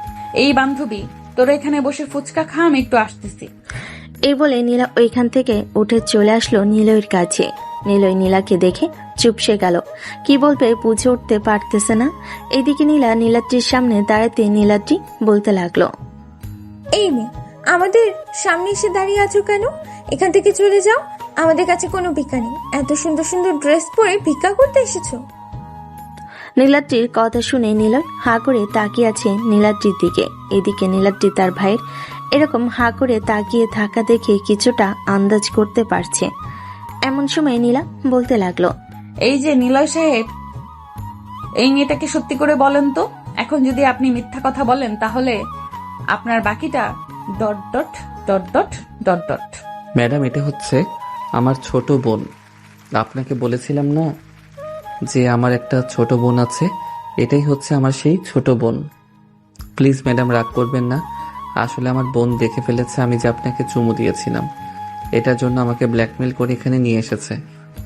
এই বান্ধবী, তোরা এখানে বসে ফুচকা খা, আমি একটু আসতেছি। এই বলে নীলা ওইখান থেকে উঠে চলে আসলো নিলয়ের কাছে। নিলয় নীলাকে দেখে চুপসে গেল, কি বলবে বুঝে উঠতে পারতেছে না। এইদিকে নীলা নীলাদ্রির সামনে দাঁড়াতে নীলাদ্রি বলতে লাগলো, এই মেয়ে, আমাদের সামনে এসে দাঁড়িয়ে আছো কেন? এখান থেকে চলে যাও, আমাদের কাছে কোনো ভিক্ষা নেই। এত সুন্দর সুন্দর ড্রেস পরে ভিক্ষা করতে এসেছো? নীলাদ্রির কথা শুনে নিলয় হাঁ করে তাকিয়ে আছে নীলাদ্রির দিকে। এদিকে নীলাদ্রি তার ভাইয়ের এরকম হাঁ করে তাকিয়ে থাকা দেখে কিছুটা আন্দাজ করতে পারছে। এমন সময় নীলা বলতে লাগলো, এই যে নিলয় সাহেব, এই মেয়েটাকে সত্যি করে বলেন তো, এখন যদি আপনি মিথ্যা কথা বলেন তাহলে আপনার বাকিটা ... ম্যাডাম, এটা হচ্ছে আমার ছোট বোন। আপনাকে বলেছিলাম না যে আমার একটা ছোট বোন আছে? এটাই হচ্ছে আমার সেই ছোট বোন। প্লিজ ম্যাডাম, রাগ করবেন না। আসলে আমার বোন দেখে ফেলেছে আমি যে আপনাকে চুমু দিয়েছিলাম, এটার জন্য আমাকে ব্ল্যাকমেল করে এখানে নিয়ে এসেছে।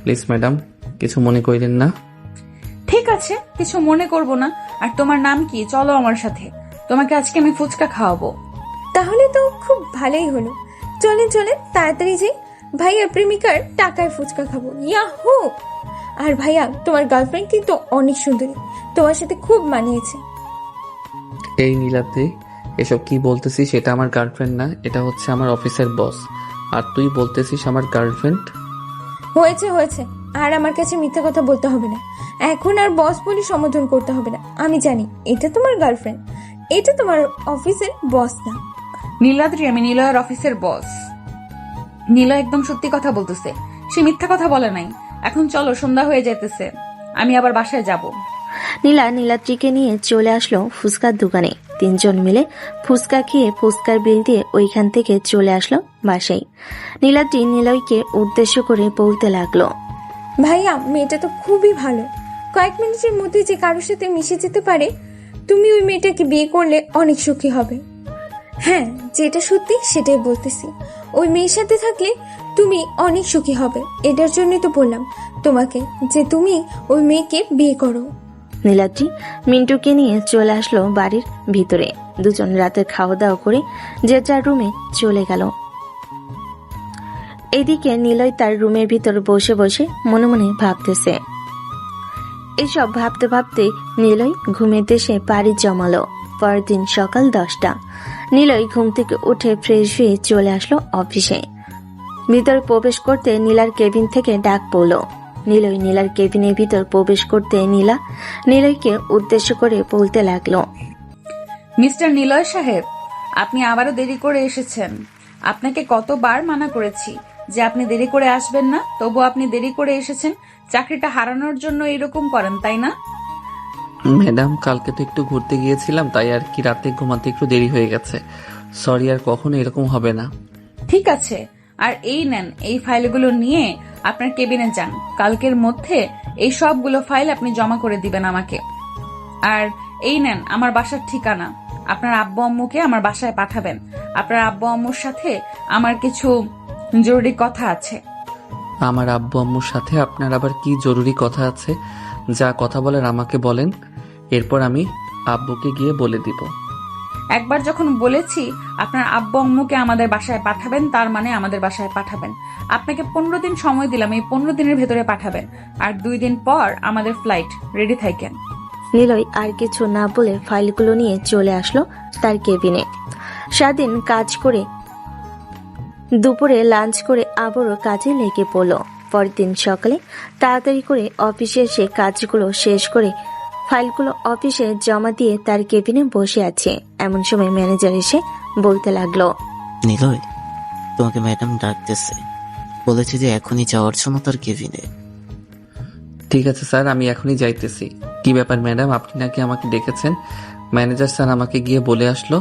প্লিজ ম্যাডাম, কিছু মনে করেন না। ঠিক আছে, কিছু মনে করব না। আর তোমার নাম কি? চলো আমার সাথে, তোমাকে আজকে আমি ফুচকা খাওয়াবো। তাহলে তো খুব ভালোই হলো। চলেন চলেন তাড়াতাড়ি যাই, ভাইয়া প্রেমিকার টাকায় ফুচকা খাবো। ইয়াহু! আর ভাইয়া, তোমার গার্লফ্রেন্ড কিন্তু অনেক সুন্দরী, তোমার সাথে খুব মানিয়েছে। এই নীলাতে এসব কি বলতেছিস? এটা আমার গার্লফ্রেন্ড না, এটা হচ্ছে আমার অফিসের বস। আর তুই বলতেছিস আমার গার্লফ্রেন্ড? হয়েছে হয়েছে, আর আমার কাছে মিথ্যা কথা বলতে হবে না। এখন আর বস বলে সম্বোধন করতে হবে না। আমি জানি এটা তোমার গার্লফ্রেন্ড, এটা তোমার অফিসের বস না। নীলাদ্রি, আমি নিলয়ের অফিসের বস। নিলয় একদম সত্যি কথা বলতেছে, সে মিথ্যা কথা বলে নাই। এখন চলো, সন্ধ্যা হয়ে যাইতেছে, আমি আবার বাসায় যাব। নীলা নীলাদ্রিকে নিয়ে চলে আসলো ফুচকার দোকানে। তিনজন মিলে ফুচকা খেয়ে ফুচকার বিল দিয়ে ওইখান থেকে চলে আসলো বাসায়। নীলাদ্রি নিলয়কে উদ্দেশ্য করে বলতে লাগলো, ভাইয়া, মেয়েটা তো খুবই ভালো, কয়েক মিনিটের মধ্যে যে কারোর সাথে মিশে যেতে পারে। তুমি ওই মেয়েটাকে বিয়ে করলে অনেক সুখী হবে। হ্যাঁ, যেটা সত্যি সেটাই বলতেছি। ওই মেয়ের সাথে থাকলে তুমি অনেক সুখী হবে। এটার জন্যই তো বললাম তোমাকে যে তুমি ওই মেয়েকে বিয়ে করো। নীলাদ্রি মিন্টুকে নিয়ে চলে আসলো বাড়ির ভিতরে। দুজন রাতের খাওয়া দাওয়া করে যে যার রুমে চলে গেল। এদিকে নিলয় তার রুমের ভিতর বসে বসে মনে মনে ভাবতেছে। এসব ভাবতে ভাবতে নিলয় ঘুমের দেশে পাড়ি জমালো। পরের দিন সকাল 10টা। নিলয় ঘুম থেকে উঠে ফ্রেশ হয়ে চলে আসলো অফিসে। ভিতরে প্রবেশ করতে নীলার কেবিন থেকে ডাক পড়লো, নিলয় নীলার কেবিনের ভিতর প্রবেশ করতে নীলা নিলয়কে উদ্দেশ্য করে বলতে লাগলো। মিস্টার নিলয় সাহেব, আপনি আবারও দেরি করে এসেছেন। আপনাকে কতবার মানা করেছি যে আপনি দেরি করে আসবেন না, তবু আপনি দেরি করে এসেছেন। চাকরিটা হারানোর জন্য এরকম করেন, তাই না? ম্যাডাম, কালকে তো একটু ঘুরতে গিয়েছিলাম, তাই আর কি রাতে ঘুমাতে একটু দেরি হয়ে গেছে। সরি, আর কখনো এরকম হবে না। ঠিক আছে, আর এই নেন, এই ফাইলগুলো নিয়ে আপনার কেবিনে যান। কালকের মধ্যে এই সবগুলো ফাইল আপনি জমা করে দিবেন আমাকে। আর এই নেন আমার বাসার ঠিকানা। আপনার আব্বু আম্মুকে আমার বাসায় পাঠাবেন। আপনার আব্বু আম্মুর সাথে আমার কিছু জরুরি কথা আছে। আমার আব্বু আম্মুর সাথে আপনার আবার কি জরুরি কথা আছে? যা কথা বলার আমাকে বলেন, এরপর আমি আব্বুকে গিয়ে বলে দিব। একবার যখন বলেছি আপনার আব্বু আম্মুকে আমাদের বাসায় পাঠাবেন, তার মানে আমাদের বাসায় পাঠাবেন। আপনাকে 15 দিন সময় দিলাম, এই 15 দিনের ভেতরে পাঠাবেন। আর 2 দিন পর আমাদের ফ্লাইট, রেডি থাকেন। নিলয় আর কিছু না বলে ফাইলগুলো নিয়ে চলে আসলো তার কেবিনে। সারাদিন কাজ করে দুপুরে লাঞ্চ করে আবারও কাজে লেগে পড়লো। পরের দিন সকালে তাড়াতাড়ি করে অফিসে এসে কাজগুলো শেষ করে ফাইলগুলো অফিসে জমা দিয়ে তার কেবিনে বসে আছে। এমন সময় ম্যানেজার এসে বলতে লাগলো, নিলয়, তোমাকে ম্যাডাম ডাকতেছে, বলেছে যে এখনই যাওয়ার জন্য তার কেবিনে। ঠিক আছে স্যার, আমি এখনই যাইতেছি। কি ব্যাপার ম্যাডাম, আপনি নাকি আমাকে ডেকেছেন? ম্যানেজার স্যার আমাকে গিয়ে বলে আসলো।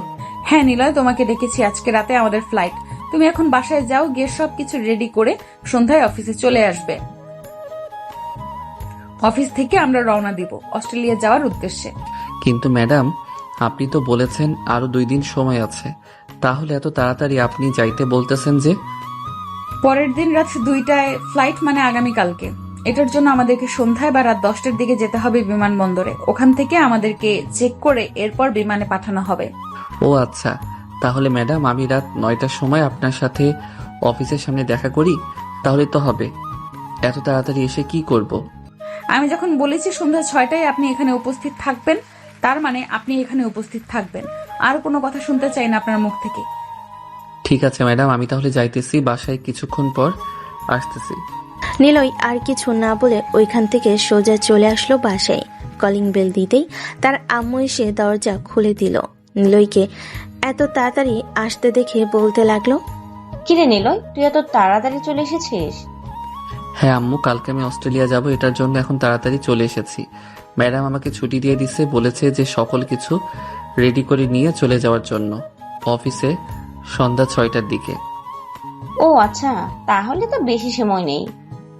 হ্যাঁ নিলয়, তোমাকে ডেকেছি। আজকে রাতে আমাদের ফ্লাইট। তুমি এখন বাসায় যাও, গিয়ে সবকিছু রেডি করে সন্ধ্যায় অফিসে চলে আসবে। অফিস থেকে আমরা রওনা দিব অস্ট্রেলিয়া যাওয়ার উদ্দেশ্যে। কিন্তু ম্যাডাম, আপনি তো বলেছেন আরো 2 দিন সময় আছে, তাহলে এত তাড়াতাড়ি আপনি যাইতে বলতেছেন যে? পরের দিন রাত 2টায় ফ্লাইট, মানে আগামীকালকে। এটার জন্য আমাদেরকে সন্ধ্যায় বা রাত 10টার দিকে যেতে হবে বিমানবন্দরে। ওখান থেকে আমাদেরকে চেক করে এরপর বিমানে পাঠানো হবে। ও আচ্ছা, তাহলে ম্যাডাম আমি রাত 9টার সময় আপনার সাথে অফিসের সামনে দেখা করি, তাহলে তো হবে। এত তাড়াতাড়ি এসে কি করব? আমি যখন বলেছি সন্ধ্যা 6টায় আপনি এখানে উপস্থিত থাকবেন, তার মানে আপনি এখানে উপস্থিত থাকবেন। আর কোনো কথা শুনতে চাই না আপনার মুখ থেকে। ঠিক আছে ম্যাডাম, আমি তাহলে যাইতেছি, বাসায় কিছুক্ষণ পর আসতেছি। নিলয় আর কিছু না বলে ওইখান থেকে সোজা চলে আসলো বাসায়। কলিং বেল দিতেই তার আম্মু এসে দরজা খুলে দিল। নিলয়কে এত তাড়াতাড়ি আসতে দেখে বলতে লাগলো, কিরে নিলয়, তুই এত তাড়াতাড়ি চলে এসেছিস? হ্যাঁ আম্মু, কালকে আমি অস্ট্রেলিয়া যাব, এটার জন্য এখন তাড়াতাড়ি চলে এসেছি। ম্যাডাম আমাকে ছুটি দিয়ে দিছে, বলেছে যে সকল কিছু রেডি করে নিয়ে চলে যাওয়ার জন্য অফিসে সন্ধ্যা 6টার দিকে। ও আচ্ছা, তাহলে তো বেশি সময় নেই।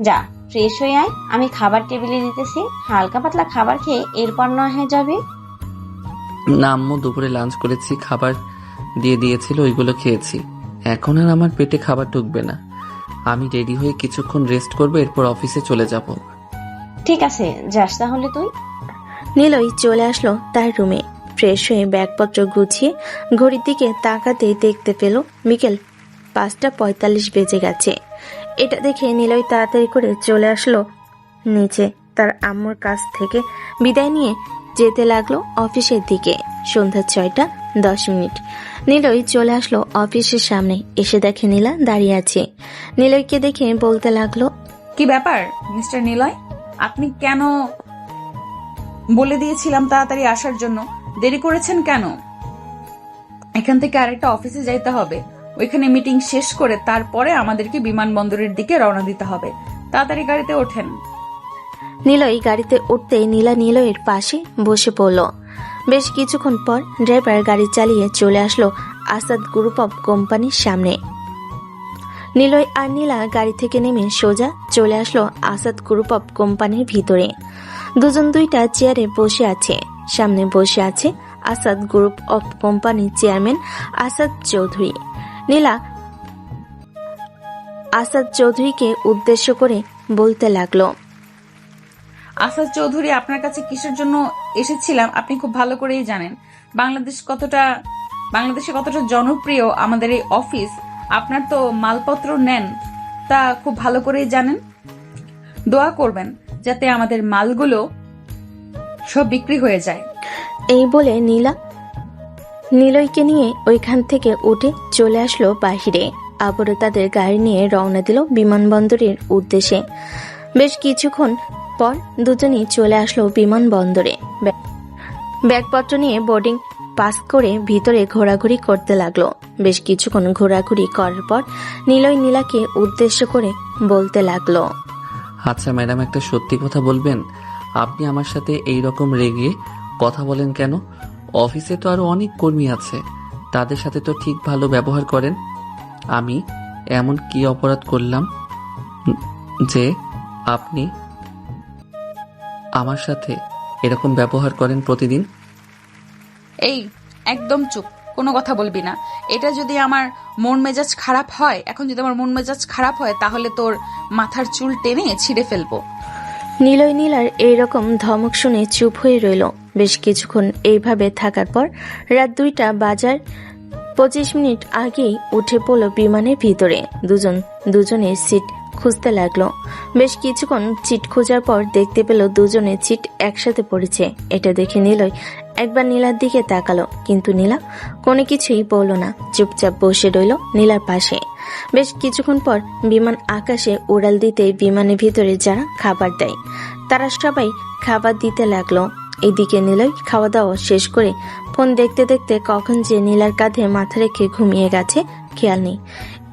যা ফ্রেশ হয়ে আয়, আমি খাবার টেবিলে দিতেছি। হালকা পাতলা খাবার খেয়ে এরপর না হয়ে যাবে। না আম্মু, দুপুরে লাঞ্চ করেছি, খাবার দিয়ে দিয়েছিল, ওইগুলো খেয়েছি। এখন আর আমার পেটে খাবার ঢুকবে না। আমি রেডি হয়ে কিছুক্ষণ রেস্ট করবো, এরপর অফিসে চলে যাব। ঠিক আছে, যাস তাহলে তুই। নিলয় চলে আসলো তার রুমে। ফ্রেশ হয়ে ব্যাগপত্র গুছিয়ে ঘড়ির দিকে তাকাতেই দেখতে পেল বিকেল 5:45 বেজে গেছে। এটা দেখে নিলয় তাড়াতাড়ি করে চলে আসলো নিচে। তার আম্মুর কাছ থেকে বিদায় নিয়ে যেতে লাগলো অফিসের দিকে। সন্ধ্যা 6:10। নিলয় চলে আসলো অফিসের সামনে। এসে দেখে নীলা দাঁড়িয়ে আছে। নিলয়কে দেখে বলতে লাগলো, কি ব্যাপার মিস্টার নিলয়, আপনি কেন? বলে দিয়েছিলাম তাড়াতাড়ি আসার জন্য, দেরি করেছেন কেন? এখান থেকে আরেকটা অফিসে যাইতে হবে। ওইখানে মিটিং শেষ করে তারপরে আমাদেরকে বিমানবন্দরের দিকে রওনা দিতে হবে। তাড়াতাড়ি গাড়িতে ওঠেন। নিলয় গাড়িতে উঠতে নীলা নিলয়ের পাশে বসে পড়ল। বেশ কিছুক্ষণ পর ড্রাইভার গাড়ি চালিয়ে চলে আসলো আসাদ গ্রুপ অফ কোম্পানির সামনে। নিলয় আর নীলা গাড়ি থেকে নেমে সোজা চলে আসলো আসাদ গ্রুপ অফ কোম্পানির ভিতরে। দুজন দুইটা চেয়ারে বসে আছে। সামনে বসে আছে আসাদ গ্রুপ অফ কোম্পানির চেয়ারম্যান আসাদ চৌধুরী। নীলা আসাদ চৌধুরীকে উদ্দেশ্য করে বলতে লাগলো, আসাদ চৌধুরী, আপনার কাছে কিসের জন্য এসেছিলাম আপনি খুব ভালো করেই জানেন। বাংলাদেশে কতটা জনপ্রিয় আমাদের এই অফিস। আপনার তো মালপত্র নেন, তা খুব ভালো করেই জানেন। দোয়া করবেন যাতে আমাদের মালগুলো সব বিক্রি হয়ে যায়। এই বলে নীলা নিলয়কে নিয়ে ওইখান থেকে উঠে চলে আসলো বাহিরে। আবারও তাদের গাড়ি নিয়ে রওনা দিল বিমানবন্দরের উদ্দেশ্যে। বেশ কিছুক্ষণ পর দুজনেই চলে আসলো বিমানবন্দরে। ব্যাগপত্র নিয়ে বোর্ডিং পাস করে ভিতরে ঘোরাঘুরি করতে লাগলো। বেশ কিছুক্ষণ ঘোরাঘুরি করার পর নিলয় নীলাকে উদ্দেশ্য করে বলতে লাগলো, আচ্ছা ম্যাডাম, একটা সত্যি কথা বলবেন? আপনি আমার সাথে এই রকম রেগে কথা বলেন কেন? অফিসে তো আরো অনেক কর্মী আছে, তাদের সাথে তো ঠিক ভালো ব্যবহার করেন। আমি এমন কি অপরাধ করলাম যে আপনি আমার সাথে এরকম ব্যবহার করেন প্রতিদিন? এই একদম চুপ, কোনো কথা বলবি না। এটা যদি আমার মন মেজাজ খারাপ হয়, এখন যদি আমার মন মেজাজ খারাপ হয়, তাহলে তোর মাথার চুল টেনে ছিঁড়ে ফেলবো। নিলয় নীলার এইরকম ধমক শুনে চুপ হয়ে রইল। বেশ কিছুক্ষণ এইভাবে থাকার পর রাত 2টা বাজার 25 মিনিট আগেই উঠে পড়ল বিমানের ভিতরে। দুজনের সিট খুঁজতে লাগলো। বেশ কিছুক্ষণ সিট খোঁজার পর দেখতে পেল দুজনের সিট একসাথে পড়েছে। এটা দেখে নিলয় একবার নীলার দিকে তাকালো, কিন্তু নীলা কোনো কিছুই বলল না, চুপচাপ বসে রইল নীলার পাশে। বেশ কিছুক্ষণ পর বিমান আকাশে উড়াল দিতে বিমানের ভিতরে যারা খাবার দেয় তারা সবাই খাবার দিতে লাগলো। এদিকে নিলয় খাওয়া দাওয়া শেষ করে ফোন দেখতে দেখতে কখন যে নীলার কাঁধে মাথা রেখে ঘুমিয়ে গেছে খেয়াল নেই।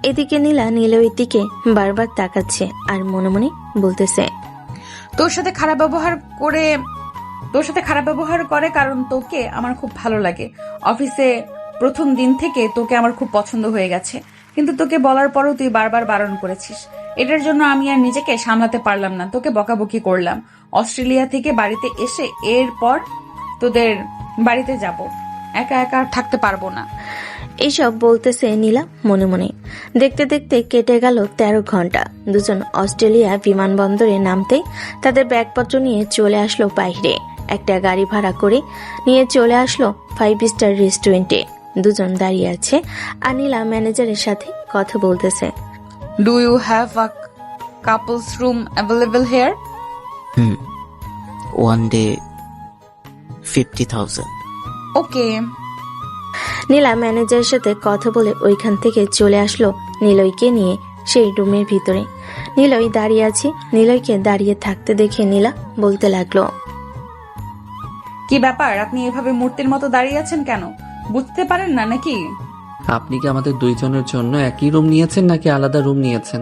এদিকে নীলা নিলয়ের দিকে বারবার তাকাচ্ছে আর মনে মনে বলতেছে, তোর সাথে খারাপ ব্যবহার করে কারণ তোকে আমার খুব ভালো লাগে। অফিসে প্রথম দিন থেকে তোকে আমার খুব পছন্দ হয়ে গেছে, কিন্তু তোকে বলার পরও তুই বারবার বারণ করেছিস। এটার জন্য আমি আর নিজেকে সামলাতে পারলাম না, তোকে বকাবকি করলাম। অস্ট্রেলিয়া থেকে বাড়িতে এসে এরপর তোদের বাড়িতে যাব, একা একা থাকতে পারবো না। এইসব বলতেছে নীলা মনে মনে। দেখতে দেখতে কেটে গেল 13 ঘন্টা। দুজন অস্ট্রেলিয়া বিমানবন্দরে নামতে তাদের ব্যাগপত্র নিয়ে চলে আসলো বাইরে। একটা গাড়ি ভাড়া করে নিয়ে চলে আসলো 5 স্টার রেস্টুরেন্টে। দুজন দাঁড়িয়ে আছে আর নীলা ম্যানেজারের সাথে কথা বলতেছে। Do you have a couples room available here? One day 50,000। Okay. Nila ম্যানেজারের সাথে কথা বলে ওইখান থেকে চলে আসলো নিলয়কে নিয়ে সেই রুমের ভিতরে। নিলয় দাঁড়িয়ে আছে। নিলয়কে দাঁড়িয়ে থাকতে দেখে নীলা বলতে লাগলো, কি ব্যাপার, আপনি এভাবে মূর্তির মতো দাঁড়িয়ে আছেন কেন? বুঝতে পারেন না নাকি? আপনি কি আমাদের দুইজনের জন্য একই রুম নিয়েছেন নাকি আলাদা রুম নিয়েছেন?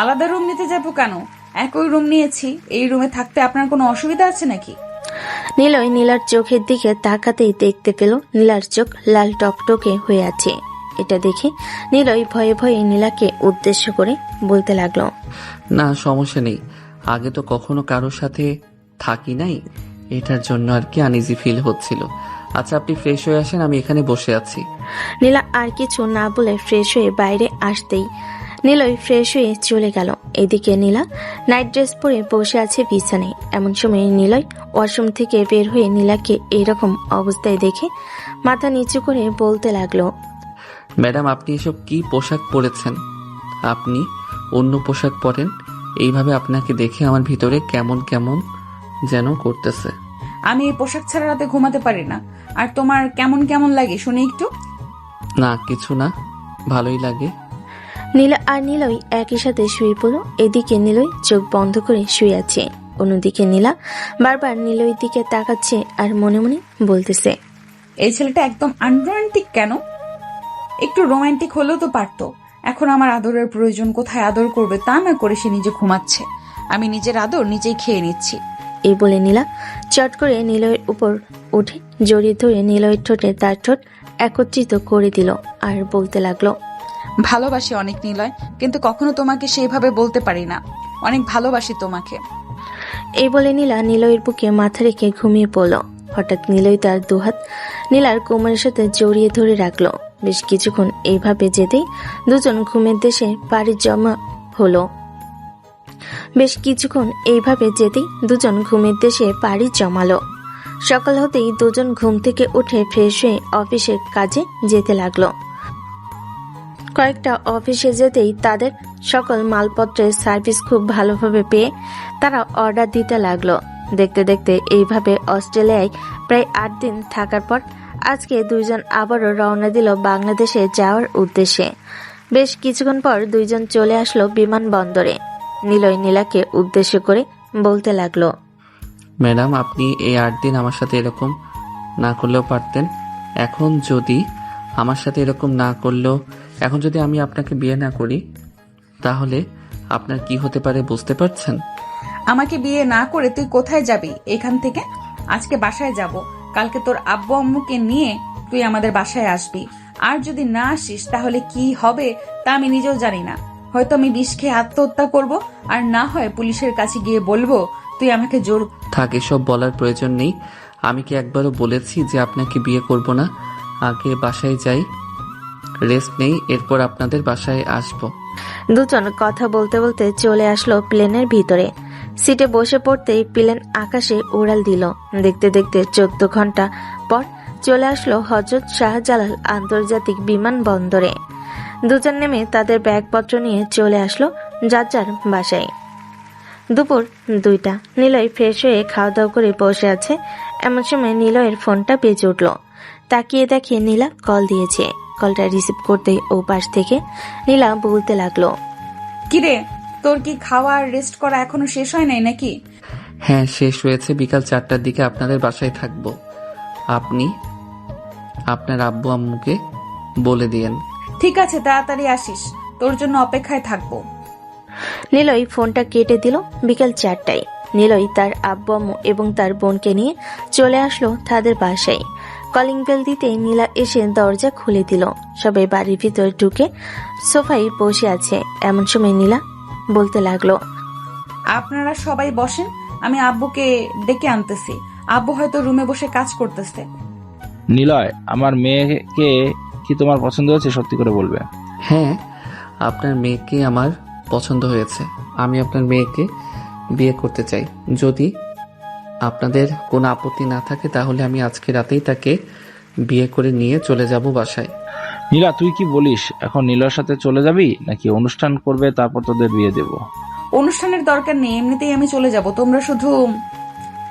আলাদা রুম নিতে যাবো কেন? একই রুম নিয়েছি। এই রুমে থাকতে আপনার কোনো অসুবিধা আছে নাকি? নিলয় নীলার চোখের দিকে তাকাতেই দেখতে পেল নীলার চোখ লাল টকটকে হয়ে আছে। এটা দেখে নিলয় ভয়ে ভয়ে নীলাকে উদ্দেশ্য করে বলতে লাগলো, না সমস্যা নেই, আগে তো কখনো কারোর সাথে থাকি নাই, এটার জন্য আর কি আনইজি ফিল হচ্ছিল। আচ্ছা আপনি ফ্রেশ হয়ে আসেন, আমি এখানে বসে আছি। নীলা আর কিছু না বলে ফ্রেশ হয়ে বাইরে আসতেই নিলয় ফ্রেশ হয়ে চলে গেল। এদিকে নীলা নাইট ড্রেস পরে বসে আছে বিছানায়। এমন সময় নিলয় ওয়াশরুম থেকে বের হয়ে নীলাকে এইরকম অবস্থায় দেখে মাথা নিচু করে বলতে লাগলো, ম্যাডাম আপনি এসব কি পোশাক পরেছেন? আপনি অন্য পোশাক পরেন। এইভাবে আপনাকে দেখে আমার ভিতরে কেমন কেমন যেন করতেছে। আমি এই পোশাক ছাড়া রাতে ঘুমাতে পারি না। আর তোমার কেমন কেমন লাগে শুনি একটু। না কিছু না, ভালোই লাগে। নীলা আর নিলয় একই সাথে শুয়ে পড়ল। এদিকে নিলয় চোখ বন্ধ করে শুয়ে আছে, অন্যদিকে নীলা বারবার নিলয়ের দিকে তাকাচ্ছে আর মনে মনে বলতেছে, এই ছেলেটা একদম আনরোমান্টিক কেন? একটু রোমান্টিক হলেও তো পারতো। এখন আমার আদরের প্রয়োজন, কোথায় আদর করবে তা না করে সে নিজে ঘুমাচ্ছে। আমি নিজের আদর নিজেই খেয়ে নিচ্ছি। এই বলে নীলা চট করে নিলয়ের উপর উঠে জড়িয়ে ধরে নিলয়ের ঠোঁটে তার ঠোঁট একত্রিত করে দিল আর বলতে লাগলো, ভালোবাসি অনেক নিলয়, কিন্তু কখনো তোমাকে সেইভাবে বলতে পারি না। অনেক ভালোবাসি তোমাকে। এই বলে নীলা নিলয়ের বুকে মাথা রেখে ঘুমিয়ে পড়ল। হঠাৎ নিলয় তার দুহাত নীলার কোমরের সাথে জড়িয়ে ধরে রাখলো। বেশ কিছুক্ষণ এইভাবে যেতেই দুজন ঘুমের দেশে পাড়ি জমা হলো। সকাল হতেই দুজন ঘুম থেকে উঠে ফ্রেশ হয়ে অফিসের কাজে যেতে লাগলো। কয়েকটা অফিসে যেতেই তাদের সকল মালপত্রের সার্ভিস খুব ভালোভাবে পেয়ে তারা অর্ডার দিতে লাগলো। দেখতে দেখতে এইভাবে অস্ট্রেলিয়ায় প্রায় 8 দিন থাকার পর আজকে দুইজন আবারও রওনা দিল বাংলাদেশে যাওয়ার উদ্দেশ্যে। বেশ কিছুক্ষণ পর দুইজন চলে আসলো বিমানবন্দরে। নিলয় নীলাকে উদ্দেশ্য করে বলতে লাগলো। ম্যাডাম, আপনি এই 8 দিন আমার সাথে এরকম না করলেও পারতেন। এখন যদি আমার সাথে এরকম না করলেও, এখন যদি আমি আপনাকে বিয়ে না করি, তাহলে আপনার কি হতে পারে বুঝতে পারছেন? আমাকে বিয়ে না করে তুই কোথায় যাবি এখান থেকে? আজকে বাসায় যাব, কালকে তোর আব্বু আম্মুকে নিয়ে তুই আমাদের বাসায় আসবি। আর যদি না আসিস তাহলে কি হবে তা আমি নিজেও জানি না। হয়তো আমি বিষ খেয়ে আত্মহত্যা করব, আর না হয় পুলিশের কাছে গিয়ে বলবো তুই আমাকে জোর। থাক, এসব বলার প্রয়োজন নেই। আমি কি একবারও বলেছি যে আপনাকে বিয়ে করব না? আগে বাসায় যাই, রেস্ট নেই, এরপর আপনাদের বাসায় আসব। দুজন কথা বলতে বলতে চলে আসলো প্লেনের ভিতরে। সিটে বসে পড়তেই প্লেন আকাশে উড়াল দিল। দেখতে দেখতে 14 ঘন্টা পর চলে আসলো হযরত শাহজালাল আন্তর্জাতিক বিমানবন্দরে। দুজন নেমে তাদের ব্যাগপত্র নিয়ে চলে আসলো যার যার বাসায়। দুপুর 2টা। নিলয় ফ্রেশ হয়ে খাওয়া দাওয়া করে বসে আছে। এমন সময় নিলয়ের ফোনটা বেজে উঠল। তাকিয়ে দেখে নীলা কল দিয়েছে। কলটা রিসিভ করতেই ও পাশ থেকে নীলা বলতে লাগলো, কিরে, তোর কি খাওয়া আর রেস্ট করা এখনো শেষ হয় নাই নাকি? হ্যাঁ, শেষ হয়েছে। বিকাল 4টার দিকে আপনাদের বাসায় থাকবো। আপনি আপনার আব্বু আম্মুকে বলে দিয়েন। ঠিক আছে, তাড়াতাড়ি আসিস, তোর জন্য অপেক্ষায় থাকবো। নিলয় ফোনটা কেটে দিল। বিকাল 4টায় নিলয় তার আব্বু আম্মু এবং তার বোনকে নিয়ে চলে আসলো তাদের বাসায়। কলিং বেল দিতেই নীলা এসে দরজা খুলে দিল। সবাই বাড়ির ভিতরে ঢুকে সোফায় বসে আছে। এমন সময় নীলা বলতে লাগলো, আপনারা সবাই বসেন, আমি আব্বুকে ডেকে আনতেছি। আব্বু হয়তো রুমে বসে কাজ করতেছে। নিলয়, আমার মেয়েকে কি তোমার পছন্দ হয়েছে? সত্যি করে বলবে। হ্যাঁ, আপনার মেয়েকে আমার পছন্দ হয়েছে। আমি আপনার মেয়েকে বিয়ে করতে চাই। যদি আপনাদের কোনো আপত্তি না থাকে তাহলে আমি আজকে রাতেই তাকে বিয়ে করে নিয়ে চলে যাব বাসায়। নীলা, তুই কি বলিস? এখন নীলার সাথে চলে যাবি নাকি অনুষ্ঠান করবে তারপর তোদের বিয়ে দেব? অনুষ্ঠানের দরকার নেই, এমনিতেই আমি চলে যাব। তোমরা শুধু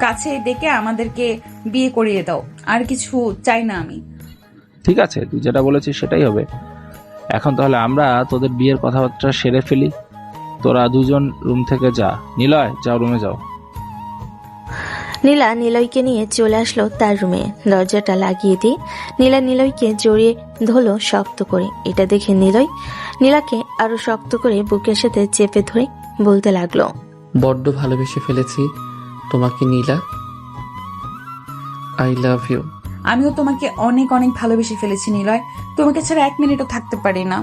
কাছে ডেকে আমাদেরকে বিয়ে করিয়ে দাও, আর কিছু চাই না আমি। ঠিক আছে, তুই যেটা বলেছিস সেটাই হবে। এখন তাহলে আমরা তোদের বিয়ের কথাবার্তা সেরে ফেলি। তোরা দুজন রুম থেকে যা। নিলয়, যাও, রুমে যাও। নীলা নিলয়কে নিয়ে চলে আসলো তার রুমে। দরজাটা লাগিয়ে দিয়ে নীলা নিলয়কে জড়িয়ে ধরলো শক্ত করে। এটা দেখে নিলয় নীলাকে আরো শক্ত করে বুকের সাথে চেপে ধরে বলতে লাগলো, বড্ড ভালোবেসে ফেলেছি তোমাকে নীলা। I love you. আমিও তোমাকে অনেক অনেক ভালোবেসে ফেলেছি নিলয়, তোমাকে ছাড়া 1 মিনিটও থাকতে পারি না।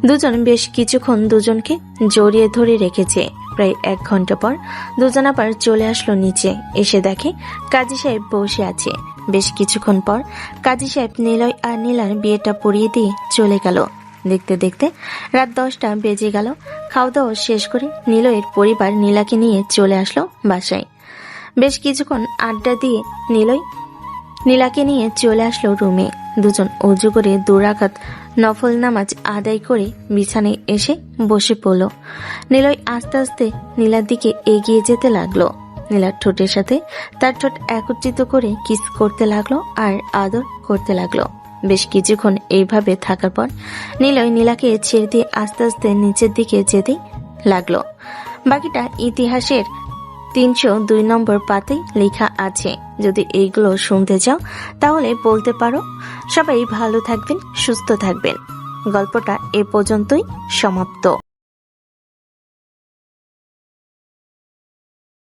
দুজন বেশ কিছুক্ষণ দুজনকে জড়িয়ে ধরে রেখেছে। প্রায় 1 ঘন্টা পর দুজন আবার চলে আসলো নিচে। এসে দেখে কাজী সাহেব বসে আছে। বেশ কিছুক্ষণ পর কাজী সাহেব নিলয় আর নীলার বিয়েটা পড়িয়ে দিয়ে চলে গেল। দেখতে দেখতে রাত 10টা বেজে গেল। খাওয়া দাওয়া শেষ করে নিলয়ের পরিবার নীলাকে নিয়ে চলে আসলো বাসায়। বেশ কিছুক্ষণ আড্ডা দিয়ে নিলয় নীলাকে নিয়ে চলে আসলো রুমে। দুজন অজু করে 2 রাকাত নফল নামাজ আদায় করে বিছানায় এসে বসে পড়ল। নিলয় আস্তে আস্তে নীলার দিকে এগিয়ে যেতে লাগলো। নীলার ঠোঁটের সাথে তার ঠোঁট একত্রিত করে কিস করতে লাগলো আর আদর করতে লাগলো। বেশ কিছুক্ষণ এইভাবে থাকার পর নিলয় নীলাকে ছেড়ে দিয়ে আস্তে আস্তে নিচের দিকে যেতে লাগলো। বাকিটা ইতিহাসের 302 নম্বর পাতায় লেখা আছে। যদি এইগুলো শুনতে চাও তাহলে বলতে পারো। সবাই ভালো থাকবেন, সুস্থ থাকবেন। গল্পটা এ পর্যন্তই সমাপ্ত।